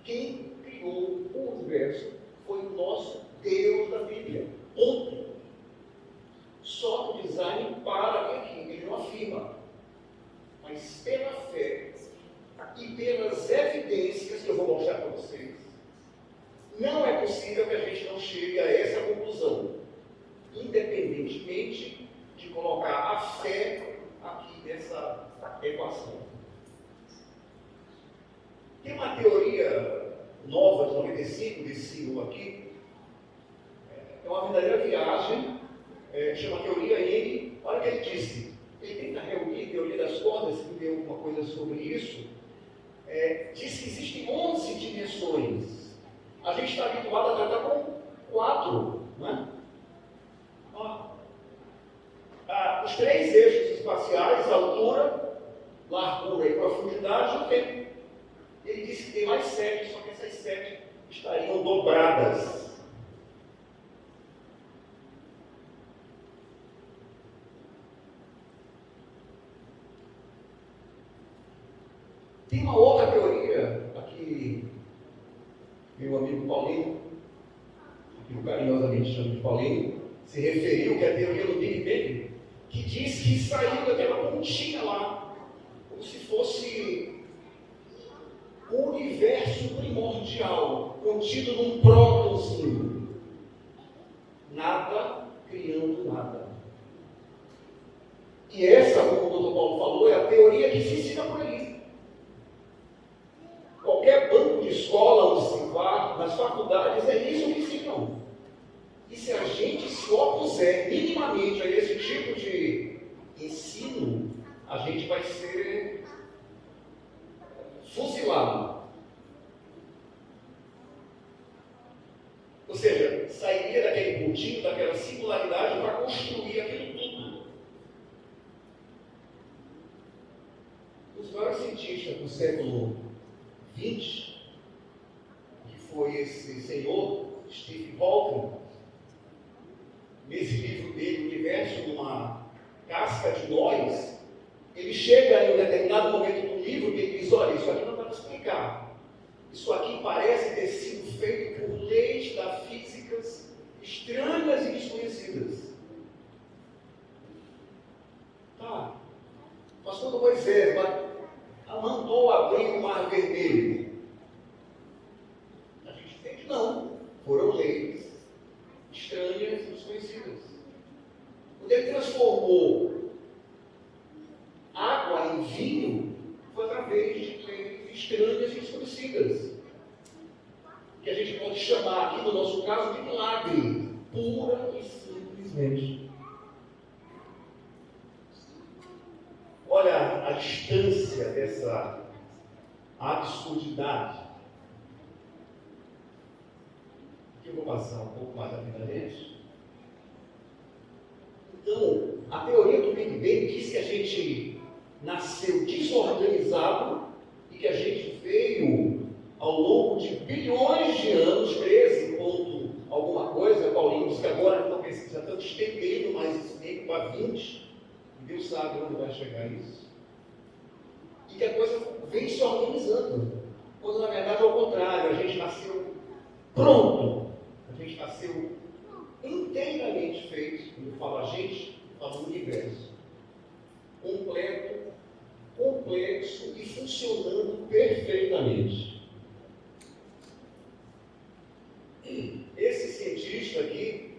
Quem criou o universo foi o nosso Deus da Bíblia. Ponto. Só que o design para aqui, ele não afirma. Mas pela fé e pelas evidências que eu vou mostrar para vocês, não é possível que a gente não chegue a essa conclusão, independentemente de colocar a fé aqui nessa equação. Tem uma teoria nova de 95 desse siglo aqui, é uma verdadeira viagem, chama teoria N. Olha o que ele disse. Ele tenta reunir a teoria das cordas, que deu alguma coisa sobre isso. Diz que existem 11 dimensões. A gente está habituado a tratar com 4, não é? Os 3 eixos espaciais, altura, largura e profundidade, e o tempo. Ele disse que tem mais 7, só que essas 7 estariam dobradas. Tem uma outra teoria, aqui, meu amigo Paulinho, que eu carinhosamente chamo de Paulinho, se referiu, que é a teoria do Big Bang, que diz que saiu daquela pontinha lá, como se fosse o universo primordial, contido num prótonzinho. Nada criando nada. E essa, como o Dr. Paulo falou, é a teoria que se ensina por aí. Qualquer banco de escola onde se vá, nas faculdades, é isso que ensinam. E se a gente se opuser minimamente a esse tipo de ensino, a gente vai ser fuzilado. Ou seja, sairia daquele pontinho, daquela singularidade para construir aquilo tudo. Os maiores cientistas do século XX, que foi esse senhor, Stephen Hawking, nesse livro dele, O Universo numa Casca de Nós, ele chega em um determinado momento do livro que ele diz, olha, isso aqui não dá para explicar. Isso aqui parece ter sido feito por leis da físicas estranhas e desconhecidas. Mas quando Moisés mandou abrir o Mar Vermelho, a gente entende que não. Foram leis estranhas e desconhecidas. Quando ele transformou água em vinho, foi através de leis estranhas e desconhecidas. Que a gente pode chamar aqui, no nosso caso, de milagre, pura e simplesmente. Olha, a distância dessa absurdidade, que eu vou passar um pouco mais rapidamente. Então, a teoria do Big Bang diz que a gente nasceu desorganizado e que a gente veio ao longo de bilhões de anos, 13 ponto alguma coisa, Paulinho diz que agora já estão estendendo mais esse tempo para 20, e Deus sabe onde vai chegar isso. E que a coisa vem se organizando, quando na verdade é o contrário, a gente nasceu pronto, a gente nasceu inteiramente feito, quando eu falo a gente, eu falo o universo, completo, complexo e funcionando perfeitamente. Esse cientista aqui,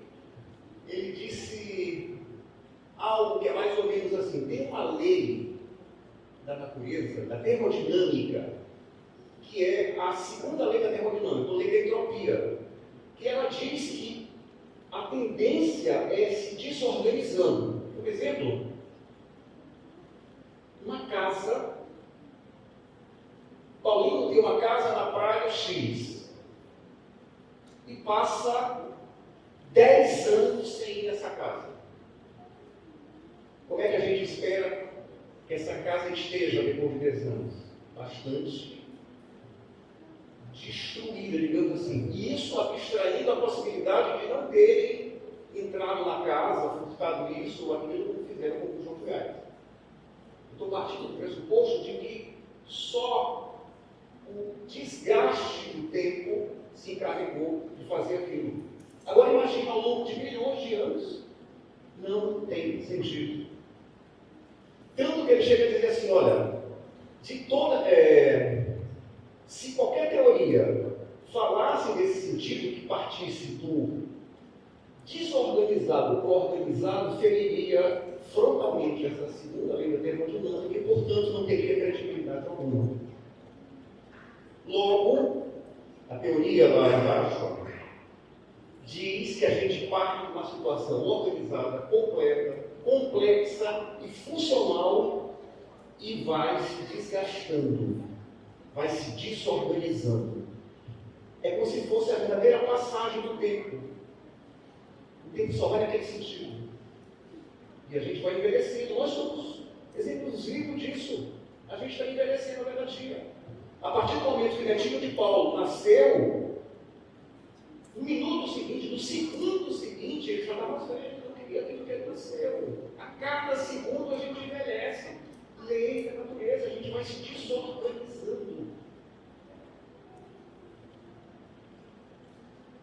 ele disse algo que é mais ou menos assim: tem uma lei da natureza, da termodinâmica, que é a segunda lei da termodinâmica, a lei da entropia, que ela diz que a tendência é se desorganizando. Por exemplo, uma casa, Paulinho tem uma casa na praia X, e passa 10 anos sem ir nessa casa. Como é que a gente espera que essa casa esteja depois de 10 anos? Bastante destruída, digamos assim. E isso abstraindo a possibilidade de não terem entrado na casa, furtado isso ou aquilo, como fizeram com o João Fiat. Estou partindo do pressuposto de que só o desgaste do tempo se encarregou de fazer aquilo. Agora imagine ao longo de milhões de anos. Não tem sentido. Tanto que ele chega a dizer assim, olha, de toda, se qualquer teoria falasse nesse sentido, que partisse do desorganizado para o organizado, feriria frontalmente essa segunda lei da termodinâmica e, portanto, não teria credibilidade alguma. Logo, a teoria lá embaixo diz que a gente parte de uma situação organizada, completa, complexa e funcional e vai se desgastando, vai se desorganizando. É como se fosse a verdadeira passagem do tempo. O tempo só vai naquele sentido. E a gente vai envelhecendo. Nós somos exemplos vivos disso. A gente está envelhecendo a cada dia. A partir do momento que o netinho de Paulo nasceu, no minuto seguinte, no segundo seguinte, ele já está mais velho do que aquilo que ele nasceu. A cada segundo a gente envelhece. Lei da natureza, a gente vai se desorganizando.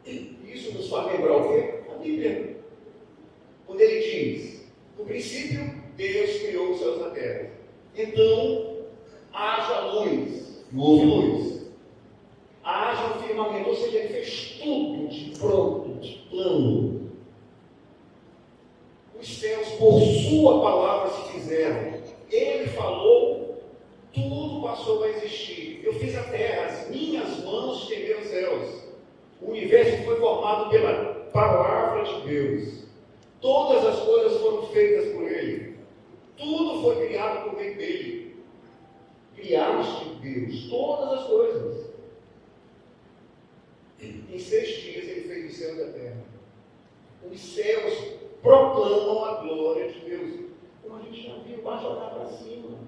Isso nos faz lembrar o quê? A Bíblia. Quando ele diz, no princípio, Deus criou os céus e a terra. Então, haja luz. Houve luz. Haja um firmamento, ou seja, ele fez tudo de pronto, de plano. Os céus, por sua palavra, se fizeram. Ele falou, tudo passou a existir. Eu fiz a terra, as minhas mãos estenderam os céus. O universo foi formado pela palavra de Deus. Todas as coisas foram feitas por Ele. Tudo foi criado por meio dele. Criaste, Deus, todas as coisas. Em 6 dias Ele fez os céus e a terra. Os céus proclamam a glória de Deus. Como a gente já viu, basta olhar para cima.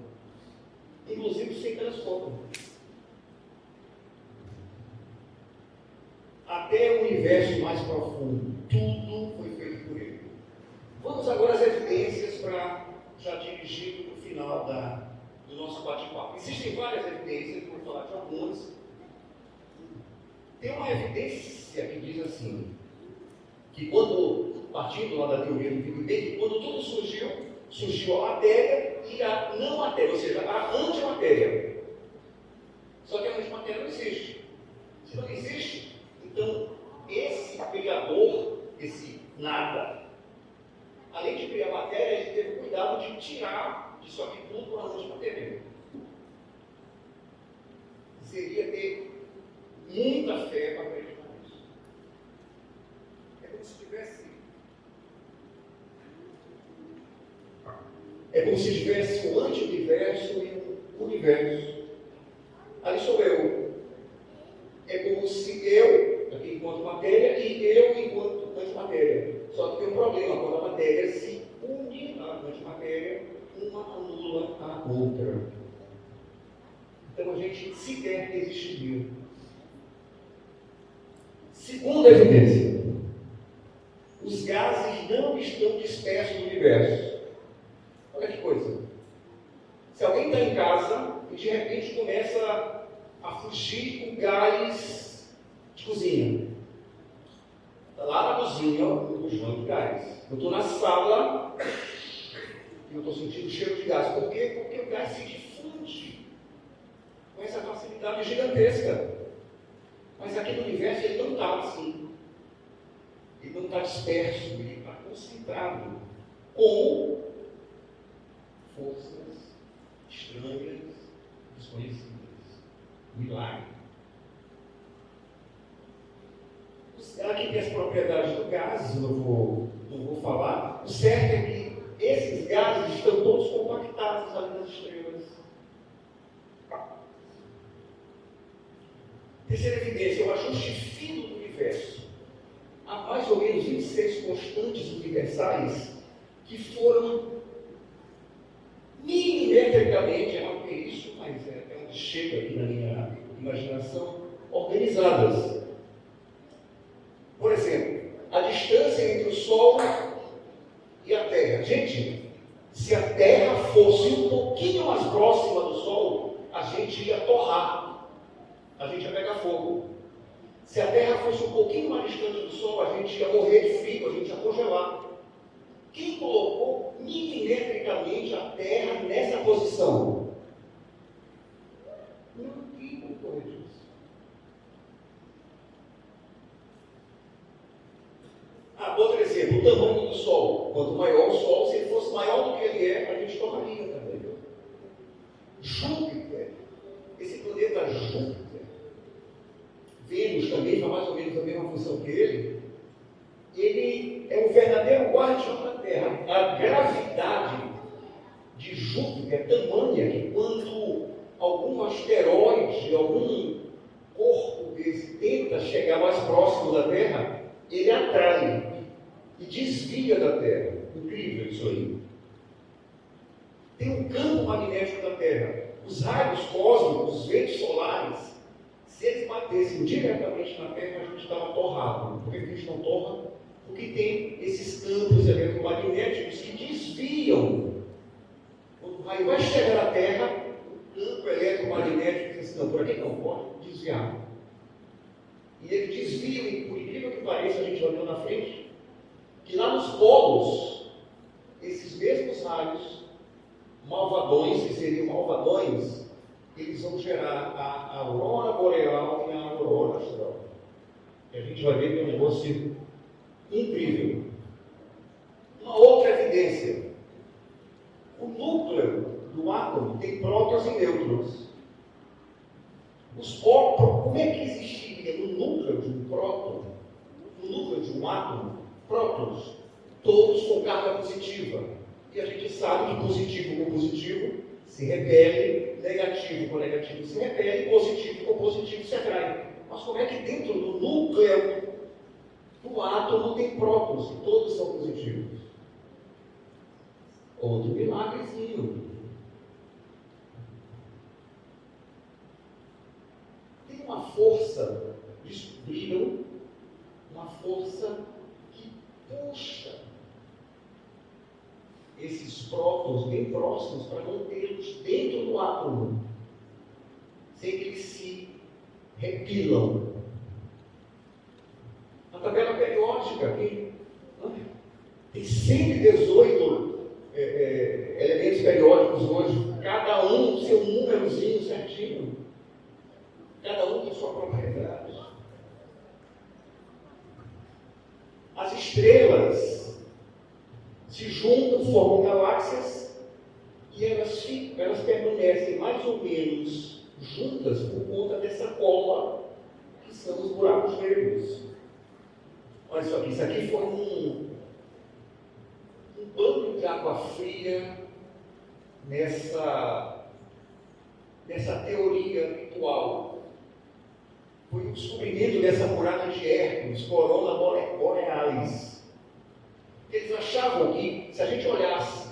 Inclusive sem transforma. Até o universo mais profundo, tudo foi feito por Ele. Vamos agora às evidências para já dirigir para o final do nosso bate-papo. Existem várias evidências, vou falar de algumas. Tem uma evidência que diz assim, que quando, partindo lá da teoria do Big Bang, quando tudo surgiu a matéria e a não matéria, ou seja, a antimatéria. Só que a antimatéria não existe. Se não existe, então esse criador, esse nada, além de criar matéria, ele teve cuidado de tirar disso aqui tudo para a antimatéria. Seria ter muita fé para acreditar nisso. É como se tivesse como se tivesse um anti-universo e um universo. Ali sou eu. É como se eu, aqui enquanto matéria, e eu enquanto antimatéria. Só que tem um problema, quando a matéria se une à antimatéria, uma anula a outra. Então a gente sequer existiria. Segunda evidência. Os gases não estão dispersos no universo. Olha que coisa. Se alguém está em casa e de repente começa a fugir com gás de cozinha. Está lá na cozinha, o bujão de gás. Eu estou na sala e eu estou sentindo o cheiro de gás. Por quê? Porque o gás se difunde com essa facilidade gigantesca. Mas aqui no universo ele não está assim. Ele não está disperso, ele está concentrado. Com forças estranhas, desconhecidas. Milagre. Aqui tem as propriedades do gás, eu não vou falar. O certo é que esses gases estão todos compactados ali nas estrelas. Terceira evidência, o ajuste fino do universo. Há mais ou menos 26 constantes universais que foram milimetricamente, é não é isso, mas é onde chega aqui na minha imaginação, organizadas. Por exemplo, a distância entre o Sol e a Terra. Gente, se a Terra fosse um pouquinho mais próxima do Sol, a gente ia torrar, a gente ia pegar fogo. Se a Terra fosse um pouquinho mais distante do Sol, a gente ia morrer de frio, a gente ia congelar. Quem colocou milimetricamente a Terra nessa posição? Não tem como corrigir isso. Outro exemplo, o tamanho do Sol. Quanto maior o Sol, se ele fosse maior do que ele é, a gente torraria também. Júpiter, esse planeta Júpiter, Vênus também faz mais ou menos a mesma função que ele é um verdadeiro guardião da Terra. A gravidade de Júpiter é tamanha que quando algum asteroide, algum corpo desse tenta chegar mais próximo da Terra, ele atrai e desvia da Terra. Incrível isso aí. Tem um campo magnético da Terra. Os raios cósmicos, os ventos solares, se eles batessem diretamente na Terra, a gente estava torrado. Por que a gente não torra? Porque tem esses campos eletromagnéticos que desviam. Quando o raio vai chegar na Terra, o campo eletromagnético diz, não, por aqui não pode desviar. E ele desvia, e por incrível que pareça, a gente vai ver na frente, que lá nos polos, esses mesmos raios, malvadões, que seriam malvadões, eles vão gerar a aurora boreal e a aurora austral. E a gente vai ver que é um negócio incrível. Uma outra evidência. O núcleo do átomo tem prótons e nêutrons. Como é que existiria no núcleo de um próton, no núcleo de um átomo, prótons, todos com carga positiva? E a gente sabe que positivo com positivo se repele, negativo com negativo se repele, positivo com positivo se atrai. Mas como é que dentro do núcleo do átomo tem prótons e todos são positivos? Outro milagrezinho. Tem uma força, descobriram, uma força que puxa esses prótons bem próximos para mantê-los dentro do átomo, sem que eles se repilam. A tabela periódica tem 118 elementos periódicos hoje, cada um com seu númerozinho certinho, cada um com sua propriedade. As estrelas se juntam, formam galáxias e elas permanecem mais ou menos juntas por conta dessa cola que são os buracos negros. Olha só, isso aqui foi um banho de água fria nessa teoria ritual. Foi o descobrimento dessa muralha de Hércules, Corona Borealis. Eles achavam que, se a gente olhasse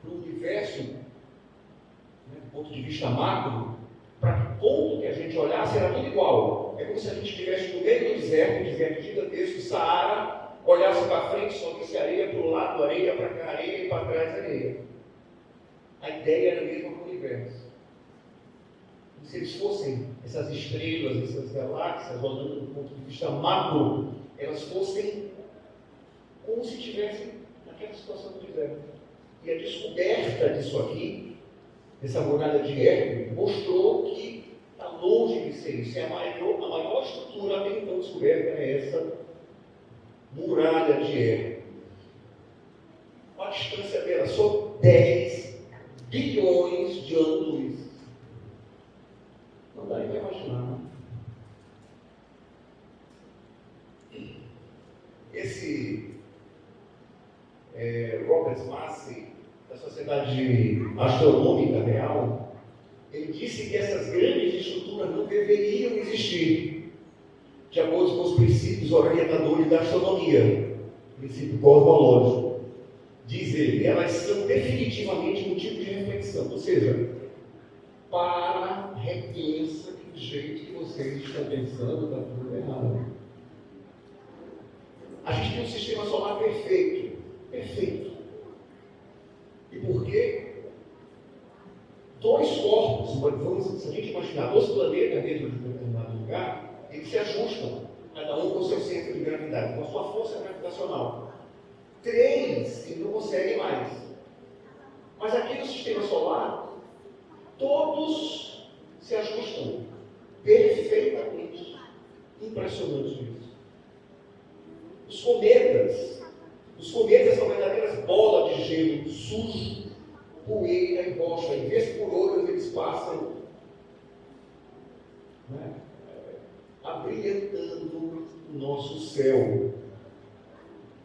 para o universo, do ponto de vista macro, para que ponto que a gente olhasse era tudo igual. É como se a gente estivesse no meio do deserto gigantesco, Saara, olhasse para frente, só visse areia para o lado, areia para cá, areia e para trás, areia. A ideia era a mesma para o universo. E se eles fossem essas estrelas, essas galáxias, olhando do ponto de vista macro, elas fossem como se estivessem naquela situação do deserto. E a descoberta disso aqui, dessa muralha de Hércules, mostrou que está longe de ser isso. A maior estrutura até então descoberta é essa muralha de Hércules. A distância dela só 10 bilhões de anos-luz. Não dá nem para imaginar, não? Esse Robert Massey, da Sociedade Astronômica Real, ele disse que essas grandes estruturas não deveriam existir, de acordo com os princípios orientadores da astronomia, princípio cosmológico. Diz ele, elas são definitivamente motivo de reflexão, ou seja, para, repensa que o jeito que vocês estão pensando está tudo errado. A gente tem um sistema solar perfeito. Perfeito. E por quê? Dois corpos, se a gente imaginar dois planetas dentro de um determinado lugar, eles se ajustam, cada um com o seu centro de gravidade, com a sua força gravitacional. 3 ele não consegue mais. Mas aqui no sistema solar, todos se ajustam perfeitamente. Impressionante isso. Os cometas são verdadeiras bolas de gelo sujo, poeira e rocha. E vez por outra eles passam, abrilhantando o nosso céu.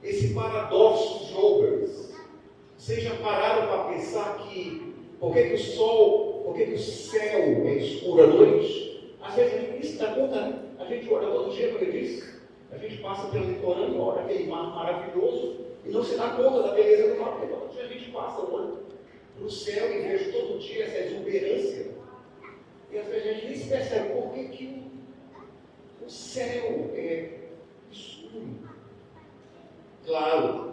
Esse paradoxo de Joubers, vocês já pararam para pensar que por que o céu é escuro à noite? Às vezes a gente nem se dá conta, a gente olha todo dia, como eu disse, a gente passa pelo litorâneo, olha aquele mar maravilhoso e não se dá conta da beleza do mar, porque todo dia a gente passa, olha para o céu e vejo todo dia essa exuberância. E às vezes a gente nem se percebe por que o céu é escuro. Claro,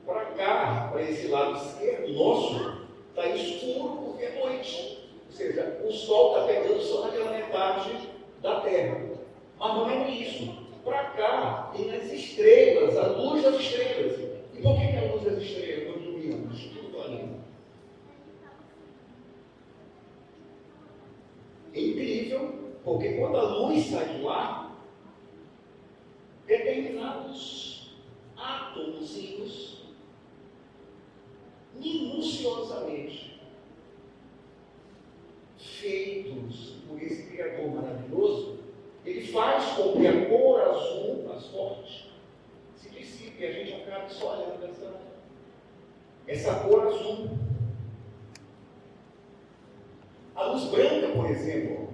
para cá, para esse lado esquerdo nosso, está escuro porque é noite. Ou seja, o sol está pegando só naquela metade da Terra. Mas não é isso. Para cá tem as estrelas, a luz das estrelas. E por que a luz das estrelas não ilumina tudo do planeta? É incrível, porque quando a luz sai de lá, determinados átomozinhos, minuciosamente feitos por esse Criador maravilhoso, ele faz com que a cor azul, mais forte, se dissipe e a gente acaba só olhando essa cor azul. A luz branca, por exemplo,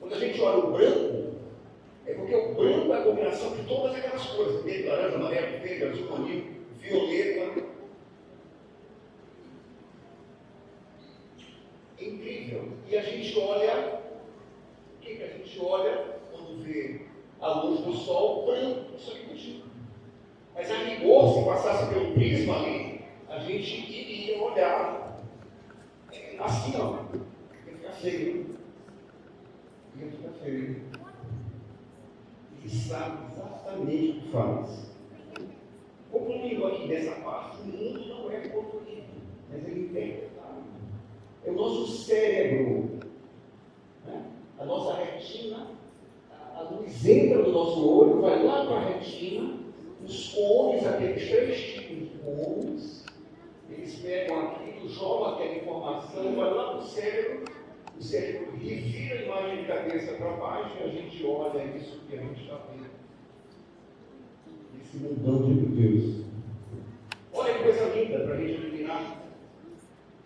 quando a gente olha o branco, é porque o branco é a combinação de todas aquelas cores, verde, laranja, amarelo, verde, azul, marinho, violeta. É incrível. E a gente olha, o que a gente olha quando vê a luz do sol? Branco, isso aqui contigo. Mas a rigor, se passasse pelo prisma ali, a gente iria olhar assim, ó. Ia ficar feio. Ia ficar feio. E sabe exatamente o que faz. Concluindo aqui dessa parte, o mundo não é colorido, mas ele é interpretado. É o nosso cérebro, a nossa retina, a luz entra do nosso olho, vai lá para a retina, os cones, aqueles 3 tipos de cones, eles pegam aquilo, jogam aquela informação, vai lá para o cérebro revira a imagem de cabeça para baixo e a gente olha isso que a gente está vendo. Esse mundão de Deus. Olha que coisa linda para a gente admirar.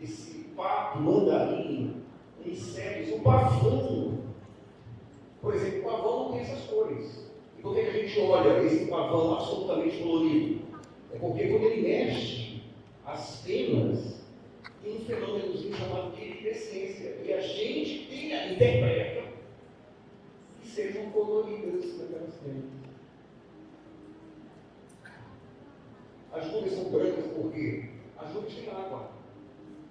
esse pato, mandarim, insetos, o pavão. Por exemplo, o pavão não tem essas cores. E por que a gente olha esse pavão absolutamente colorido? É porque quando ele mexe as penas, tem um fenômenozinho chamado de iridescência. E a gente interpreta que sejam coloridas naquelas penas. As nuvens são brancas porque as nuvens têm água.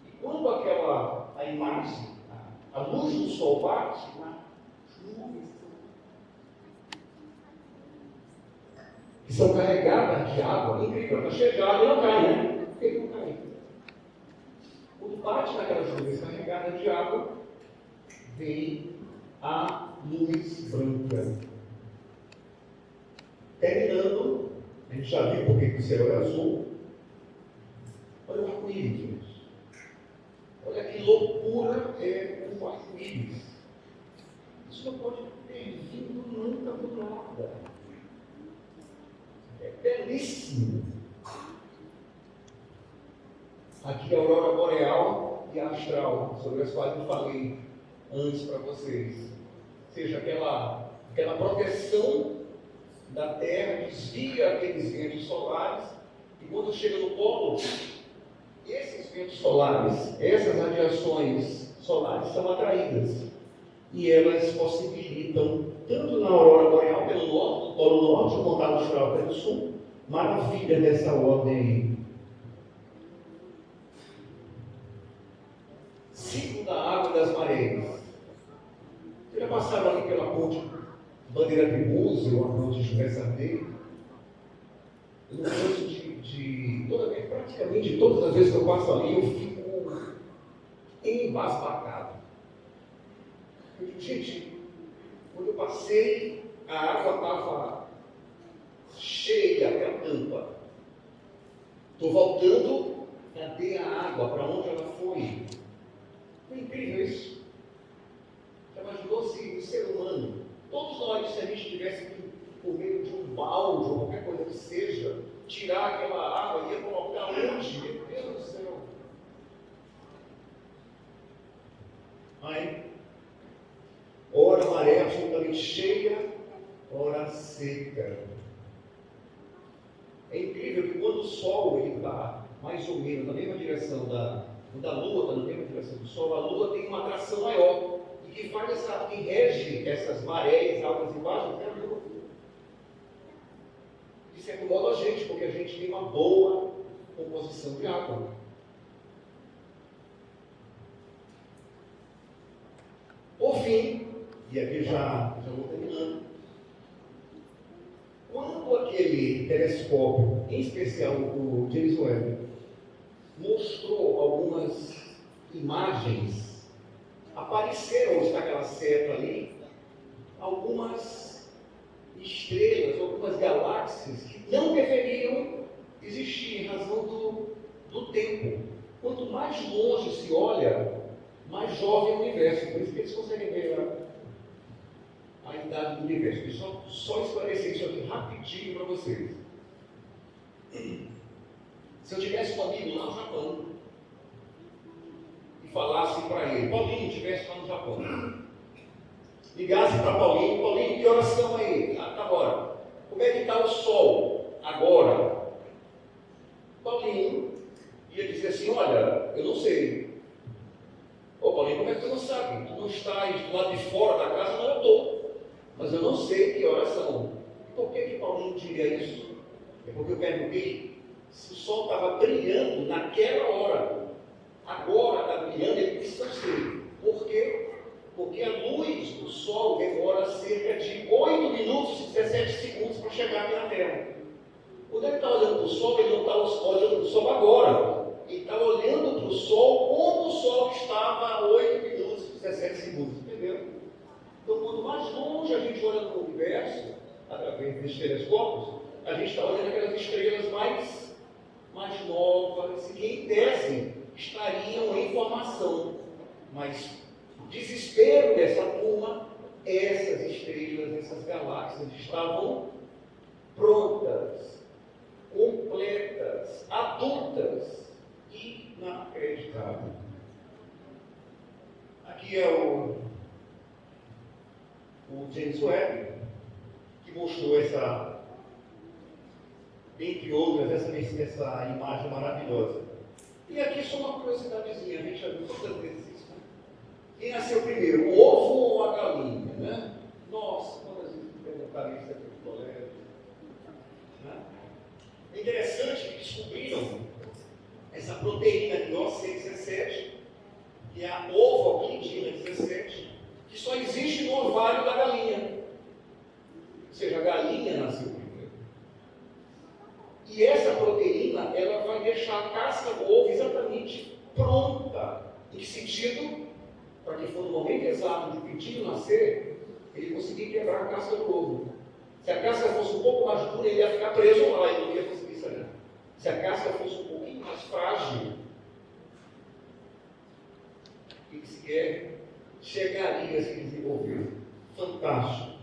E quando a imagem, a luz do sol bate, as nuvens que são carregadas de água, incrível, está cheia de água e não cai, né? Por que não cai? Quando bate naquelas nuvens carregadas de água, vem a luz branca. Terminando, a gente já viu porque o céu é azul. Olha o arco-íris, gente. Olha que loucura é o arco-íris. Isso não pode ter vindo nunca do nada. É belíssimo. Aqui a aurora boreal e a astral, sobre as quais eu falei antes para vocês. Ou seja, aquela proteção da Terra desvia aqueles ventos solares e quando chega no polo, esses ventos solares, essas radiações solares são atraídas e elas possibilitam, tanto na aurora boreal pelo norte, no polo norte, ou na astral pelo sul, maravilha dessa ordem aí. Ciclo da água e das marés. Vocês já passaram ali pela ponte Bandeira Tribuso, ou a ponte José Sarney? Eu não canso praticamente todas as vezes que eu passo ali, eu fico embasbacado. Eu digo, gente, quando eu passei, a água estava cheia até a tampa. Estou voltando, cadê a água? Para onde ela foi? É incrível isso. Já imaginou se o ser humano, todos nós, se a gente tivesse que, por meio de um balde ou qualquer coisa que seja, tirar aquela água e ia colocar onde? Meu Deus do céu! Aí, ora maré absolutamente cheia, ora seca. É incrível que quando o Sol está mais ou menos na mesma direção da Lua, está na mesma direção do Sol, a Lua tem uma atração maior. E que faz que rege essas marés altas e baixas é a Lua. De certo modo a gente, porque a gente tem uma boa composição de água. Por fim, e aqui já vou terminando, quando aquele telescópio, em especial o James Webb, mostrou algumas imagens, apareceram, onde está aquela seta ali, algumas estrelas, algumas galáxias que não deveriam existir em razão do tempo. Quanto mais longe se olha, mais jovem é o universo. Por isso que eles conseguem ver a idade do universo. Deixa eu só esclarecer isso aqui rapidinho para vocês. Se eu tivesse um amigo lá no Japão e falasse para ele, Paulinho, estivesse lá no Japão, ligasse para Paulinho, Paulinho, que horas são aí? Ah, tá agora. Como é que está o sol agora? Paulinho ia dizer assim, olha, eu não sei. Ô Paulinho, como é que tu não sabe? Tu não estás do lado de fora da casa? Não, eu estou. Mas eu não sei que horas são. Por que Paulinho diria isso? É porque eu perguntei se o sol estava brilhando naquela hora. Agora está brilhando, ele disse, não sei. Por quê? Porque a luz do sol demora cerca de 8 minutos e 17 segundos para chegar aqui na Terra. Quando ele está olhando para o sol, ele não está olhando para o sol agora. Ele está olhando para o sol como o sol estava a 8 minutos e 17 segundos. Entendeu? Então, quanto mais longe a gente olha no universo, através desses telescópios, a gente está olhando aquelas estrelas mais novas, que em tese estariam em formação. Mas o desespero dessa turma, essas estrelas, essas galáxias estavam prontas, completas, adultas, inacreditável. Aqui é o James Webb, que mostrou essa, dentre outras, essa imagem maravilhosa. E aqui só uma curiosidadezinha, a gente já viu todas as vezes isso, né? Quem nasceu primeiro, o ovo ou a galinha, né? Nossa, quando a gente perguntaram isso aqui no colégio, né? É interessante que descobriram essa proteína de OC17, que é a ovoglindina 17, que só existe no ovário da galinha. Ou seja, a galinha nasceu primeiro. E essa proteína, ela vai deixar a casca do ovo exatamente pronta. Em que sentido? Para que for no momento exato de o pintinho nascer, ele conseguir quebrar a casca do ovo. Se a casca fosse um pouco mais dura, ele ia ficar preso lá e não ia conseguir sair. Se a casca fosse um pouquinho mais frágil, o que se quer? Chegaria a se desenvolver. Fantástico.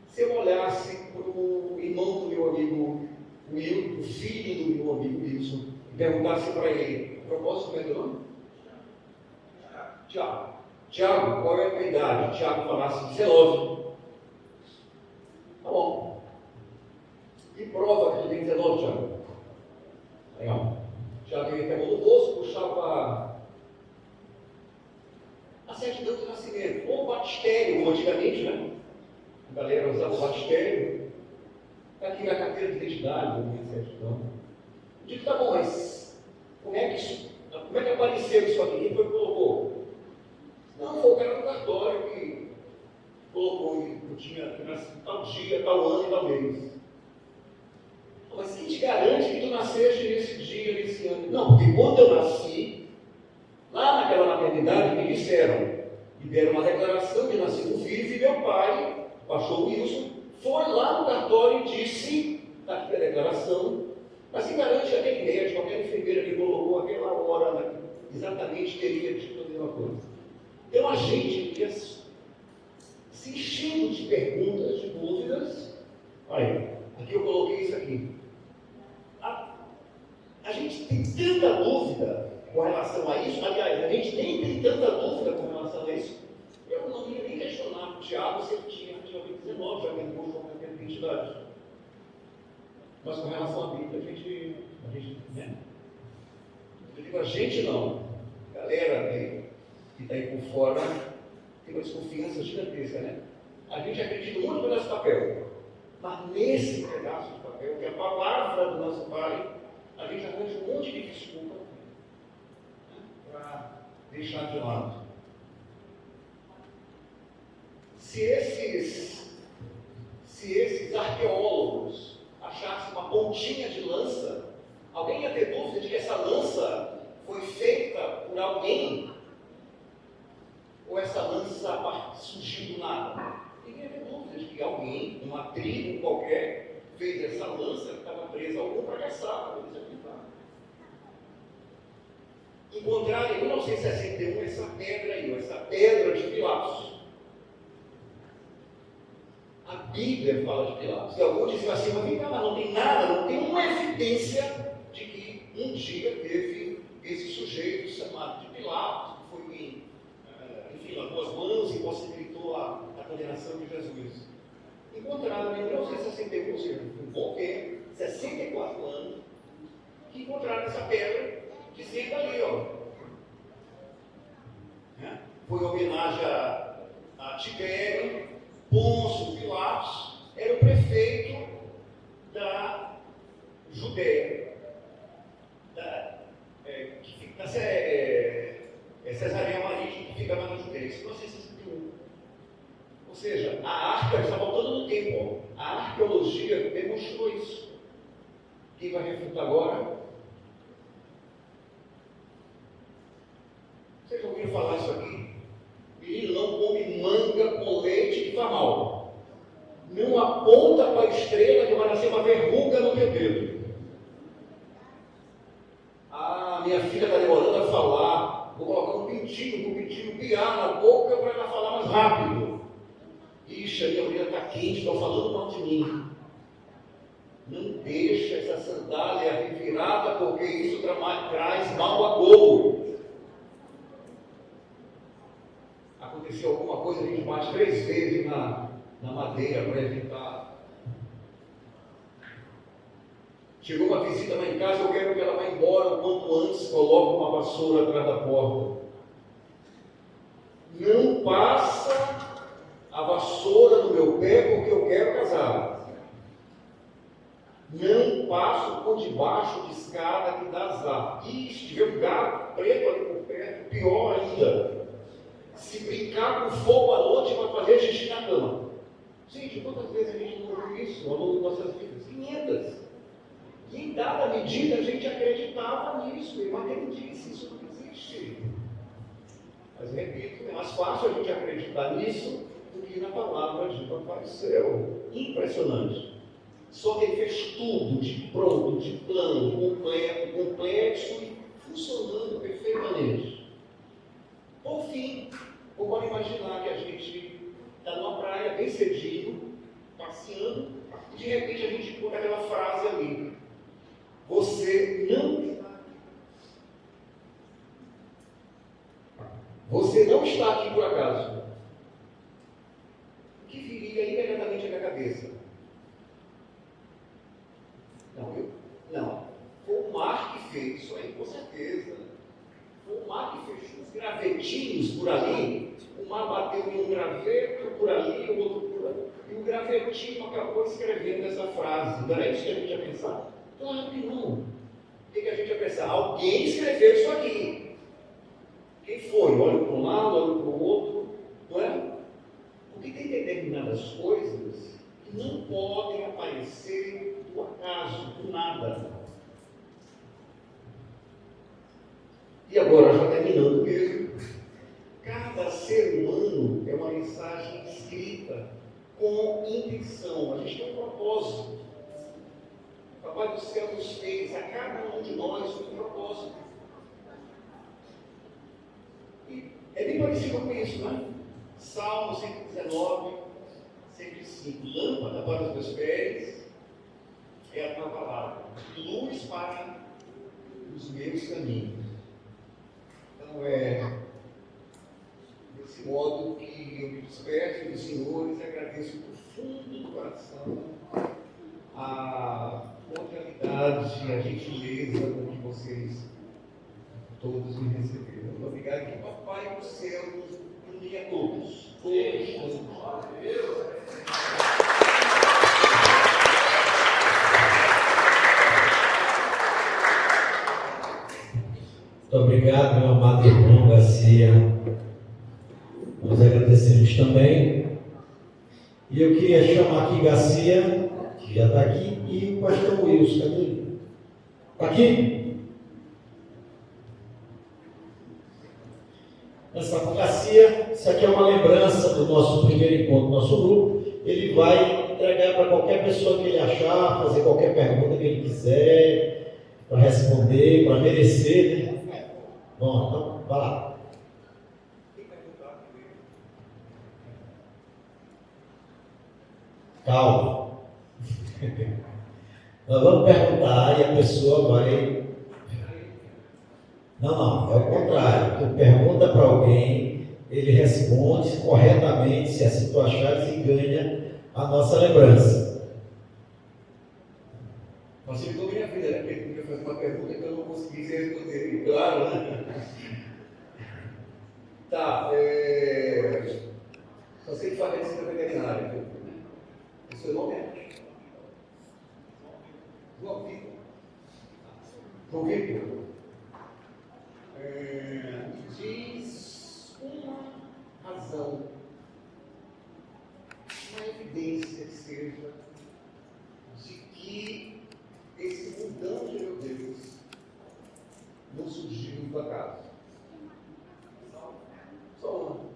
Se eu olhasse para o irmão do meu amigo Will, o filho do meu amigo Wilson, e perguntasse para ele, a propósito, como é teu nome? Tiago. Tiago, qual é a tua idade? Tiago falasse 19. Tá bom. E prova que tu tem 19, Tiago. Legal. Tiago ia até a mão do bolso, puxava a certidão de nascimento, ou o batistério, como antigamente, né? A galera usava o batistério. Está aqui na carteira de identidade, a certidão. Eu digo, tá bom, mas como é que apareceu isso aqui? Quem foi que colocou? Não, foi o cara do cartório que colocou, eu tinha tal dia, tal ano e tal mês. Mas quem te garante que tu nasceste nesse dia, nesse ano? Não, porque quando eu nasci, lá naquela maternidade, me deram uma declaração de nascido vivo, e meu pai, o pastor Wilson, foi lá no cartório e disse, está aqui a declaração, mas quem garante aquele médico, aquela enfermeira que colocou aquela hora, né, exatamente teria dito a mesma coisa. Então a gente ia se enchendo de perguntas, de dúvidas. Olha, aqui eu coloquei isso aqui. A gente tem tanta dúvida com relação a isso, aliás, a gente nem tem tanta dúvida com relação a isso. Eu não ia nem questionar o Tiago se ele tinha 19, já que ele mostrou que ele tem 20 idade. Mas com relação à Bíblia, a gente né? Eu digo a gente não. A galera que está aí por fora tem uma desconfiança gigantesca, né? A gente acredita muito no nosso papel, mas nesse pedaço de papel, que é a palavra do nosso Pai, a gente arranja um monte de desculpa, né, para deixar de lado. Se esses arqueólogos achassem uma pontinha de lança, alguém ia ter dúvida de que essa lança foi feita por alguém, ou essa lança surgiu do nada? Ninguém ia ter dúvida de que alguém, uma tribo qualquer, fez essa lança que estava presa a algum para caçar, para eles aplicar. Encontraram em 1961 essa pedra aí, essa pedra de Pilatos. A Bíblia fala de Pilatos. E alguns dizem assim, mas vem cá, mas não tem nada, não tem uma evidência de que um dia teve esse sujeito chamado de Pilatos, que foi, enfim, lavou as mãos e possibilitou a condenação de Jesus. Encontraram em 1961, ou seja, um bom tempo, 64 anos, que encontraram essa pedra, dizendo ali, ó. Né? Foi em homenagem a Tibério. Pôncio Pilatos era o prefeito da Judéia, Cesareia Marítima, que ficava na Judéia, isso em 1961. Ou seja, a arca está voltando no tempo. Ó. A arqueologia demonstrou isso. Quem vai refutar agora? Vocês já ouviram falar isso aqui? Menino não come manga com leite que faz mal. Não aponta para a estrela que vai nascer uma verruga no teu dedo. Ah, minha filha está demorando a falar. Vou colocar um pintinho para o pintinho piar na boca para ela falar mais rápido. Ixi, a minha orelha está quente, estão falando mal de mim. Não deixa essa sandália revirada, porque isso traz mau agouro. 3 vezes na madeira para evitar. Chegou uma visita lá em casa, eu quero que ela vá embora o quanto antes, coloque uma vassoura atrás da porta. Não passa a vassoura no meu pé porque eu quero casar. Não passo por debaixo de escada que dá azar. E se tiver um gato preto ali por perto, pior ainda. Se brincar com fogo à noite, vai fazer xixi na cama. Gente, quantas vezes a gente não ouviu isso ao longo de nossas vidas? 500. E em dada medida a gente acreditava nisso. E Mateus disse, isso não existe. Mas repito, é mais fácil a gente acreditar nisso do que na palavra de Papai do Céu. Impressionante. Só que ele fez tudo de pronto, de plano, completo, complexo e funcionando perfeitamente. Por fim, vamos imaginar que a gente está numa praia bem cedinho, passeando, e de repente a gente encontra aquela frase ali. Você não está aqui por acaso. O que viria imediatamente à minha cabeça? Não. Foi o mar que fez isso aí, com certeza. Foi o mar que fez uns gravetinhos por ali. O mar bateu em um graveto por ali, o outro por ali. E o gravetinho acabou escrevendo essa frase. Não era isso que a gente ia pensar? Claro que não. O que a gente ia pensar? Alguém escreveu isso aqui. Quem foi? Olha para um lado, olha para o outro. Não é? Porque tem determinadas coisas que não podem aparecer do acaso, do nada. E agora, já terminando mesmo, cada ser humano é uma mensagem escrita com intenção. A gente tem um propósito. O Papai do Céu nos fez, a cada um de nós, um propósito. E é bem parecido com isso, não é? Salmo 119, 105. Lâmpada para os meus pés é a tua palavra, luz para os meus caminhos. Então desse modo que eu me despeço dos senhores e agradeço do fundo do coração a cordialidade e a gentileza com que vocês todos me receberam. Muito obrigado, que o Papai do Céu nos ilumine a todos. Muito obrigado, meu amado irmão Garcia. Nós agradecemos também. E eu queria chamar aqui Garcia, que já está aqui, e o pastor Wilson. Cadê ele? Está aqui? Essa Garcia, isso aqui é uma lembrança do nosso primeiro encontro do nosso grupo. Ele vai entregar para qualquer pessoa que ele achar, fazer qualquer pergunta que ele quiser, para responder, para merecer, né? Bom, então, vai lá. Calma. Nós vamos perguntar e a pessoa vai... Não, é o contrário. Tu pergunta para alguém, ele responde corretamente, se assim tu achares, e ganha a nossa lembrança. Facilitou minha vida, né? Porque ele podia fazer uma pergunta que eu não conseguisse responder. Claro, né? Tá, só sei que faz medicina veterinária. O seu nome é? João Vitor. João Vitor. Diz uma razão, uma evidência que seja de que esse mundão de meu Deus não surgiu do acaso. Só uma.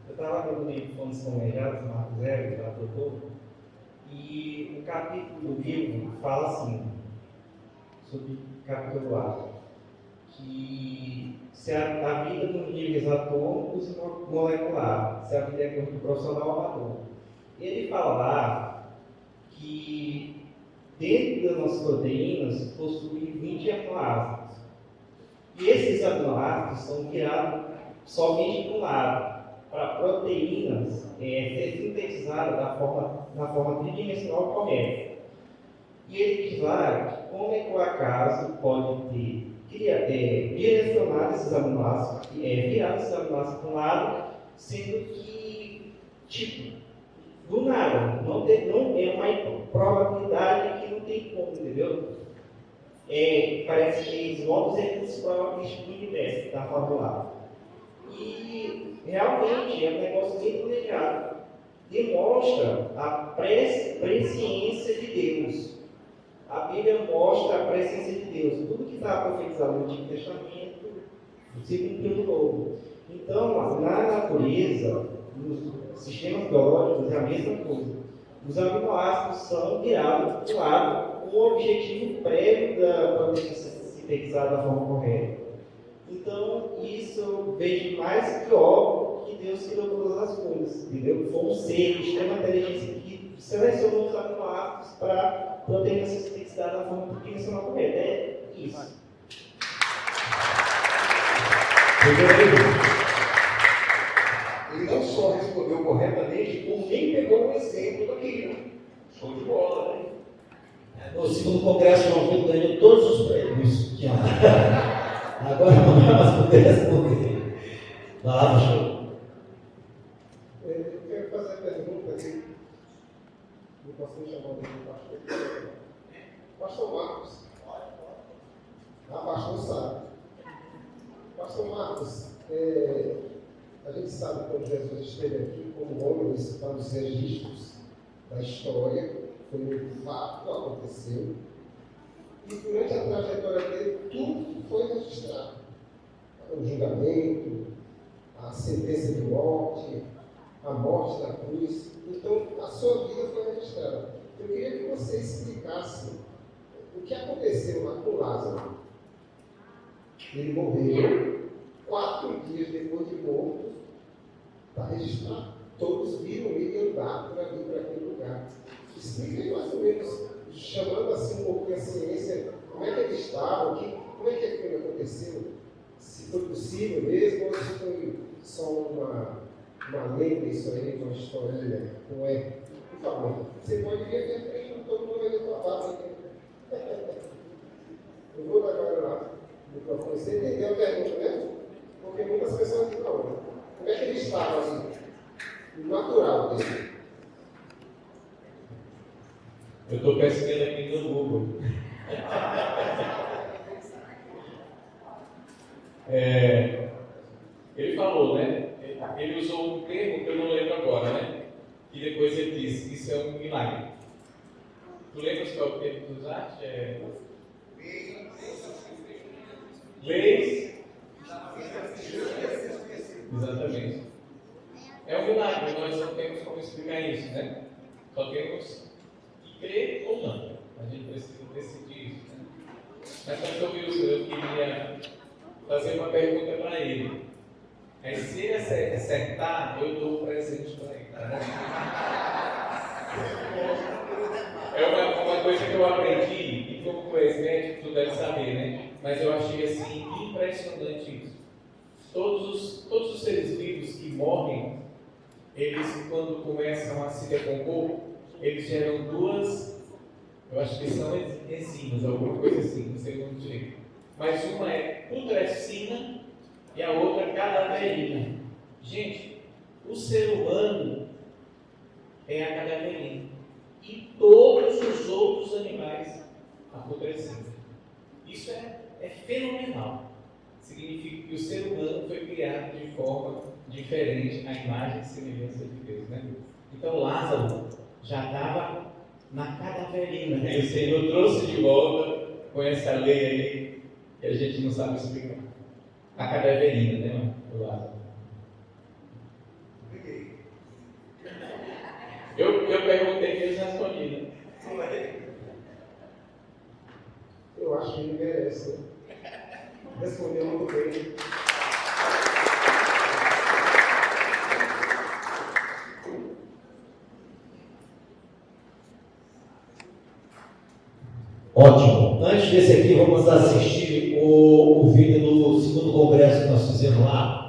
Eu estava no livro de Fontes Comejadas, Marcos Zero, da doutor, e o capítulo do livro fala assim, sobre o capítulo A, que se a vida nos níveis atômicos e molecular, se a vida é corpo profissional ou amador. Ele fala lá que dentro das nossas proteínas possui 20 aminoácidos. E esses aminoácidos são virados somente de um lado, para proteínas ser sintetizadas na forma tridimensional correta. E ele diz lá que como é que o acaso pode direcionar esses aminoácidos, virar esses aminoácidos para um lado, sendo que, tipo, do nada, não é uma probabilidade que não tem como, entendeu? Parece que os modos eles provavelmente do universo, da fórmula. E realmente é um negócio bem planejado. Demonstra a presciência de Deus. A Bíblia mostra a presciência de Deus. Tudo que está profetizado no Antigo Testamento se cumpriu no Novo. Então, na natureza, nos sistemas biológicos, é a mesma coisa. Os aminoácidos são virados para o lado com o objetivo prévio da proteína sintetizada da forma correta. Então, isso eu vejo mais que óbvio que Deus criou todas as coisas, entendeu? Foi um ser de extrema inteligência que selecionou os aminoácidos para proteína sintetizada da forma tridimensional correta. É isso. Ele não só respondeu corretamente, como nem pegou um exemplo daquilo. Show de bola, né? No segundo congresso, João Vitor ganhou todos os prêmios. Agora não vai mais poder responder. Vai lá, pastor. Eu quero fazer a pergunta aqui. Não posso nem chamar de pastor. Pastor Marcos. Pastor sabe. Pastor Marcos, a gente sabe quando Jesus esteve aqui como homem, isso está nos registros da história, foi um fato, aconteceu. E durante a trajetória dele, tudo foi registrado. O julgamento, a sentença de morte, a morte da cruz. Então, a sua vida foi registrada. Eu queria que você explicasse o que aconteceu lá com Lázaro. Ele morreu, 4 dias depois de morto, está registrado. Todos viram ele andar por ali, para aquele lugar. Explica aí mais ou menos, chamando assim um pouco a ciência, como é que ele estava, como é que aquilo aconteceu, se foi possível mesmo, ou se foi só uma lenda, isso aí, uma historinha, não é? Por favor, você pode vir aqui à frente, todo mundo vai ver tua barba. Eu vou agora lá, no microfone. Você entendeu a pergunta, né? Porque muitas pessoas dizem, não, como é que ele estava assim? O natural dele. Eu estou pesquisando aqui no Google. Ele falou, né? Ele usou um termo que eu não lembro agora, né? E depois ele disse que isso é um milagre. Tu lembras qual é o termo que tu usaste? Leis. Exatamente. É um milagre, nós não temos como explicar isso, né? Só temos que crer ou não. A gente precisa decidir isso, né? Mas quando eu vi o senhor, eu queria fazer uma pergunta para ele. Aí, se ele acertar, eu dou um presente para ele. Tá? É uma coisa que eu aprendi, e como tu és médico, tu deve saber, né? Mas eu achei assim impressionante isso. Todos os seres vivos que morrem, eles, quando começam a se decompor, eles geram duas, eu acho que são enzimas, alguma coisa assim, não sei o nome direito. Mas uma é putrescina e a outra cadaverina. Gente, o ser humano é a cadaverina. E todos os outros animais a putrescina. Isso é fenomenal. Significa que o ser humano foi criado de forma diferente, à imagem e semelhança de Deus, né? Então Lázaro já estava na cadaverina, né? O Senhor trouxe de volta com essa lei aí que a gente não sabe explicar. A cadaverina, né, mano? O Lázaro. Eu perguntei e eles responderam. Eu acho que ele merece, né? Respondeu muito bem. desse aqui, vamos assistir o vídeo do segundo congresso que nós fizemos lá.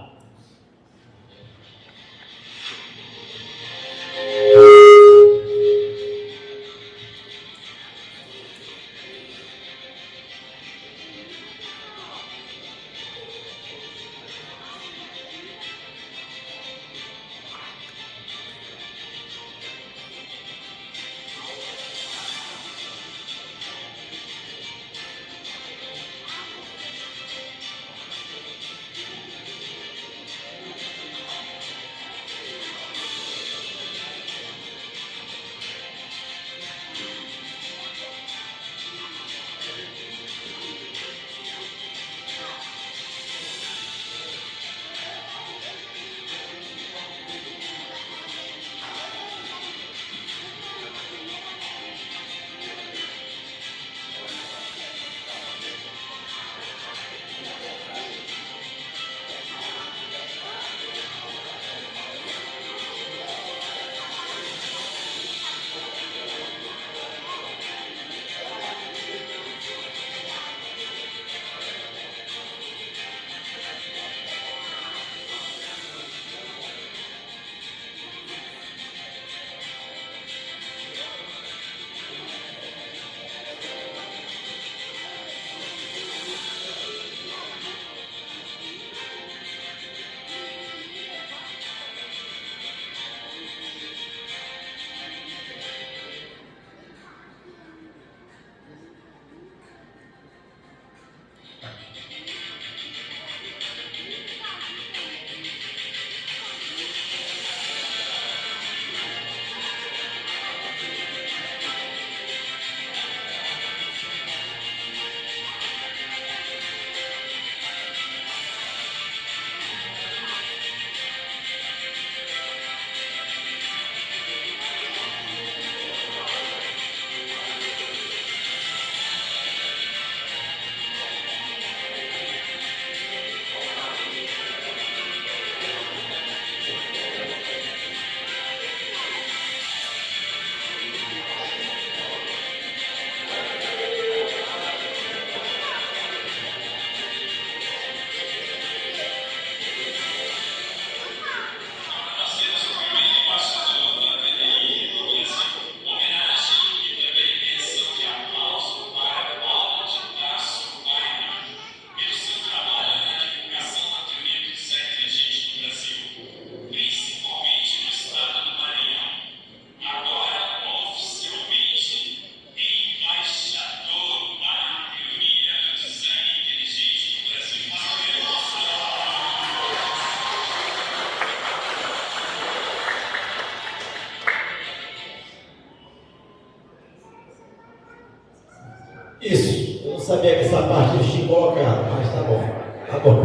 Isso, eu não sabia que essa parte eles tinham colocado, mas tá bom, tá bom.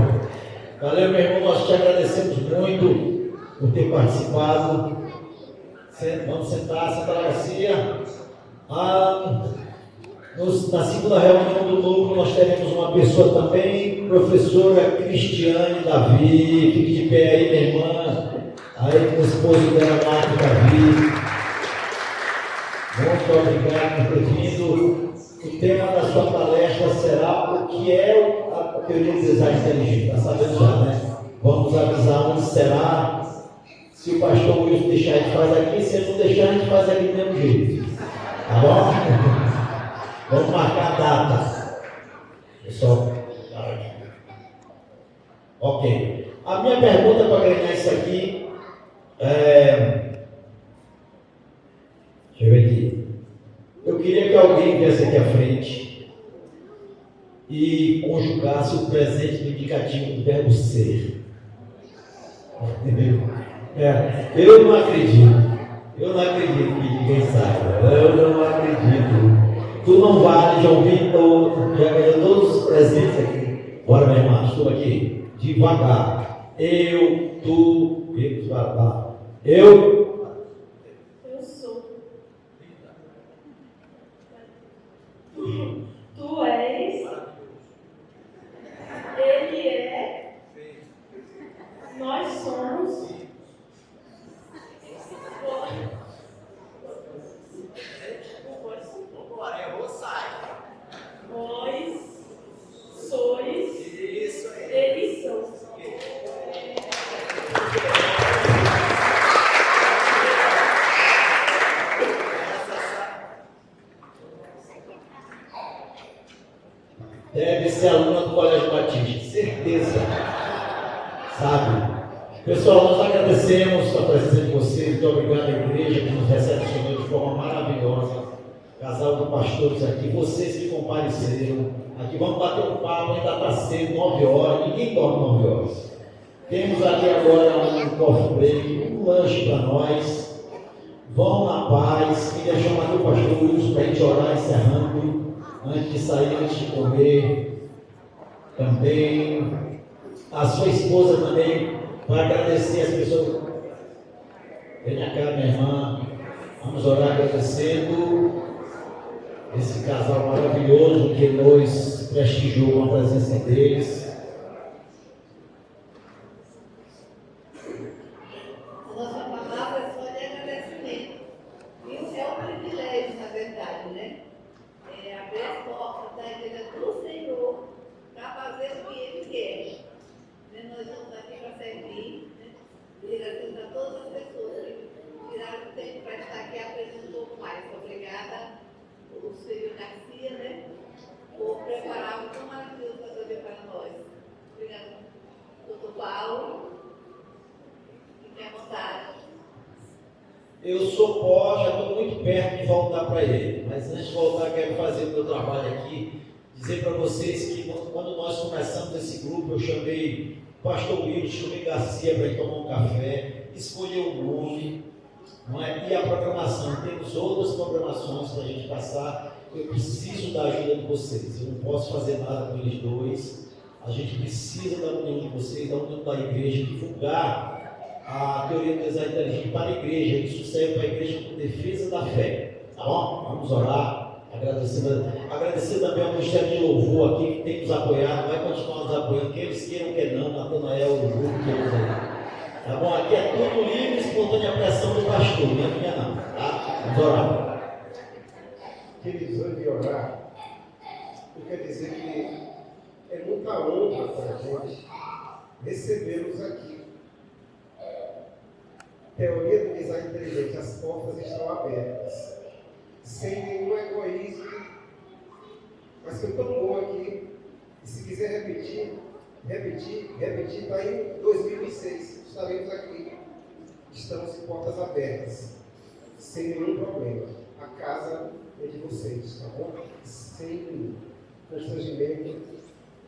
Valeu, meu irmão, nós te agradecemos muito por ter participado. Vamos sentar, Santa Garcia. Na segunda reunião do núcleo nós teremos uma pessoa também, professora Cristiane Davi. Fique de pé aí, minha irmã. Aí com o esposo dela, Marco Davi. Muito obrigado por ter vindo. O tema da sua palestra será o que é a teoria do design inteligente. Está sabendo já, né? Vamos avisar onde será. Se o pastor Wilson deixar, a gente faz aqui. Se ele não deixar, a gente faz aqui do mesmo jeito. Tá bom? Vamos marcar a data. Pessoal. Ok. A minha pergunta para ganhar isso aqui é... Deixa eu ver aqui. Eu queria que alguém viesse aqui à frente e conjugasse o presente do indicativo do verbo ser. Entendeu? Eu não acredito. Eu não acredito que ninguém saiba. Eu não acredito. Tu não vale, João Vitor. Já ganhou todos os presentes aqui. Bora, minha irmã, estou aqui. Devagar. Eu, tu, eu. Tu és, ele é, nós somos, Oi. tarde. Pessoal, nós agradecemos a presença de vocês, muito obrigado à igreja que nos recepcionou de forma maravilhosa. Casal de pastores aqui, vocês que compareceram. Aqui vamos bater um papo, ainda está cedo, 9 horas, ninguém dorme 9 horas. Temos aqui agora um coffee break, um lanche para nós. Vão na paz, queria chamar aqui o pastor Wilson para a gente orar encerrando, antes de sair, antes de comer. Também a sua esposa também, para agradecer as pessoas. Venha cá, minha irmã, vamos orar agradecendo esse casal maravilhoso que nos prestigiou com a presença deles. A nossa palavra é só de agradecimento. Isso é um privilégio, na verdade, né? Abrir as portas da igreja do Senhor para fazer o que Ele quer. Nós estamos aqui para servir, né? E agradecer a todas as pessoas que tiraram o tempo para estar aqui aprendendo um pouco mais. Obrigada, o senhor Garcia, né? Por preparar algo tão maravilhoso para fazer para nós. Obrigada, doutor Paulo. Fique à vontade. Eu sou pó, já estou muito perto de voltar para ele, mas antes de voltar, quero fazer o meu trabalho aqui, dizer para vocês que quando nós começamos esse grupo, eu chamei o pastor Wilson, chamei Garcia para ir tomar um café, escolheu o nome, não é? E a programação. Temos outras programações para a gente passar. Eu preciso da ajuda de vocês, eu não posso fazer nada com eles dois. A gente precisa da união de vocês, da união da igreja, divulgar a teoria do design inteligente para a igreja. Isso serve para a igreja com defesa da fé. Tá bom? Vamos orar. Agradecer também ao Ministério de Louvor aqui que tem nos apoiado, vai continuar nos apoiando, que eles queiram que não, Natanael, o grupo que eles aí. Tá bom? Aqui é tudo livre e espontânea pressão do pastor, não é minha não. Tá? Vamos orar. Queridos, antes de orar, eu quero dizer que é muita honra para a gente recebê-los aqui. Teoria do design inteligente, as portas estão abertas, sem nenhum egoísmo, mas foi tão bom aqui, e se quiser repetir, está em 2006, estaremos aqui, estamos em portas abertas, sem nenhum problema, a casa é de vocês, tá bom? Sem constrangimento,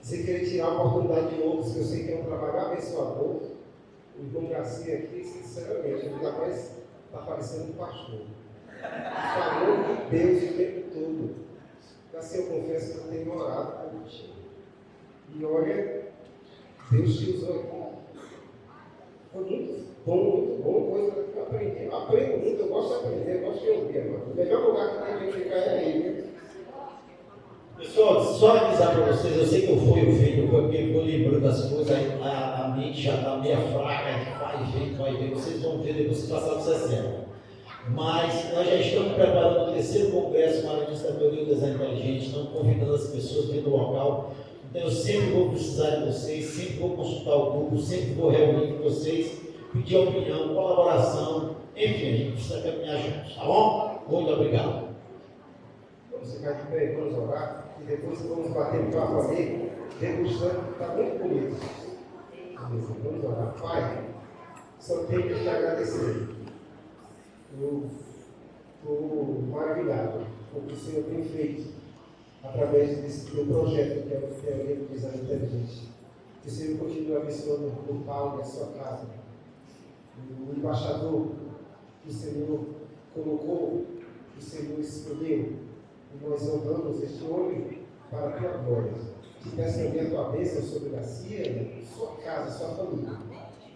sem querer tirar a oportunidade de outros, que eu sei que é um trabalho abençoador. O irmão Garcia aqui, sinceramente, ainda mais está parecendo um pastor. Falando de Deus o tempo todo. Garcia, eu confesso que eu tenho orado por ti. E olha, Deus te usou aqui. Foi muito bom, coisa que eu aprendi. Eu aprendo muito, eu gosto de aprender, eu gosto de ouvir, mano. O melhor lugar que tem que ficar é aí, né? Pessoal, só avisar para vocês, eu sei que eu fui o filho, porque eu estou lembrando das coisas, a mente já está meio fraca, a gente vai ver, vocês vão ver depois que passar dos 60. Mas nós já estamos preparando o 3º Congresso Maranhense da Teoria do Design Inteligente, estamos convidando as pessoas dentro do local. Então eu sempre vou precisar de vocês, sempre vou consultar o grupo, sempre vou reunir com vocês, pedir opinião, colaboração, enfim, a gente precisa caminhar juntos, tá bom? Muito obrigado. Vamos ficar de pé, vamos orar, e depois vamos bater um papo ali, degustando, está muito bonito. Vamos orar. Pai, só tenho que te agradecer. Eu estou maravilhado com o que o Senhor tem feito através do projeto que é o Teoria do Design Inteligente. Que o Senhor continue abençoando o Paulo e a sua casa, o embaixador que o Senhor colocou, que o Senhor escolheu, e nós honramos este homem para a tua glória. Te peço também a tua bênção sobre Garcia, sua casa, sua família.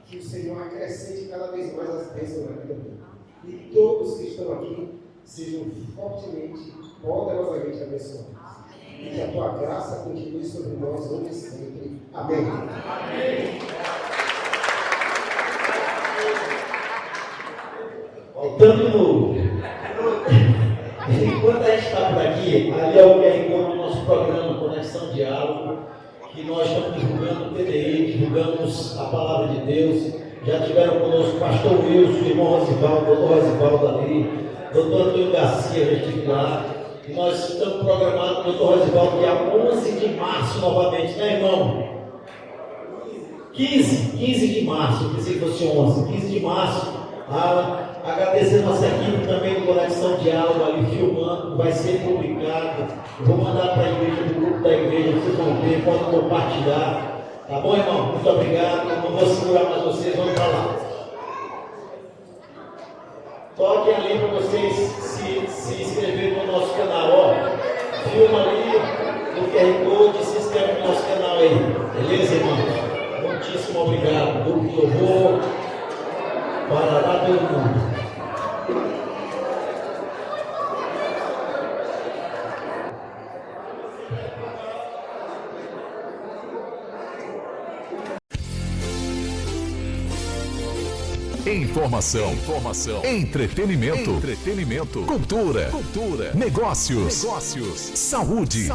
Que o Senhor acrescente cada vez mais as bênçãos na vida dele. E todos que estão aqui sejam fortemente, poderosamente abençoados. E que a tua graça continue sobre nós hoje e sempre. Amém. Amém. Voltando no... Enquanto a gente está por aqui, ali é o QR Code do nosso programa Conexão Diálogo, que nós estamos divulgando o TDI, divulgamos a palavra de Deus. Já tiveram conosco o pastor Wilson, o irmão Rosivaldo, o doutor Rosivaldo ali, o doutor Antônio Garcia, já estive lá. E nós estamos programados com o doutor Rosivaldo dia 11 de março novamente, né, irmão? 15 de março, eu pensei que fosse 11, 15 de março, agradecer a nossa equipe também do Conexão Diálogo ali filmando, vai ser publicado, eu vou mandar para a igreja, do grupo da igreja, vocês vão ver, podem compartilhar, tá bom, irmão? Muito obrigado, não vou segurar mais vocês, vamos para lá. Toquem ali para vocês se inscreverem no nosso canal, ó, filma ali no QR Code e se inscreve no nosso canal aí, beleza, irmão? Muitíssimo obrigado, grupo do louvor, para lá todo mundo. Informação, entretenimento, cultura, negócios, saúde,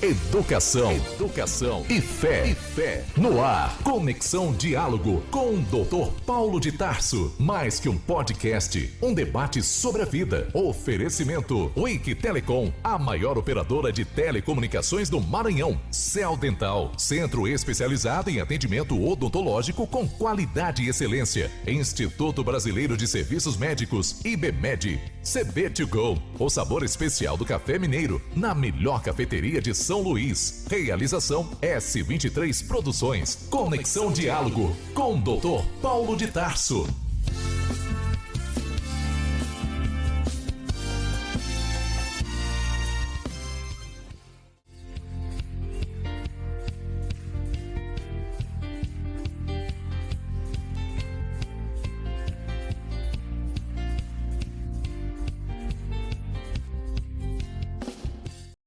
educação e fé. No ar, Conexão Diálogo com o Dr. Paulo de Tarso. Mais que um podcast, um debate sobre a vida. Oferecimento Wiki Telecom, a maior operadora de telecomunicações do Maranhão. Céu Dental, centro especializado em atendimento odontológico com qualidade e excelência. Instituto Brasileiro de Serviços Médicos, IBMED. CB2Go, o sabor especial do café mineiro, na melhor cafeteria de São Luís. Realização S23 Produções. Conexão Diálogo com o Dr. Paulo de Tarso.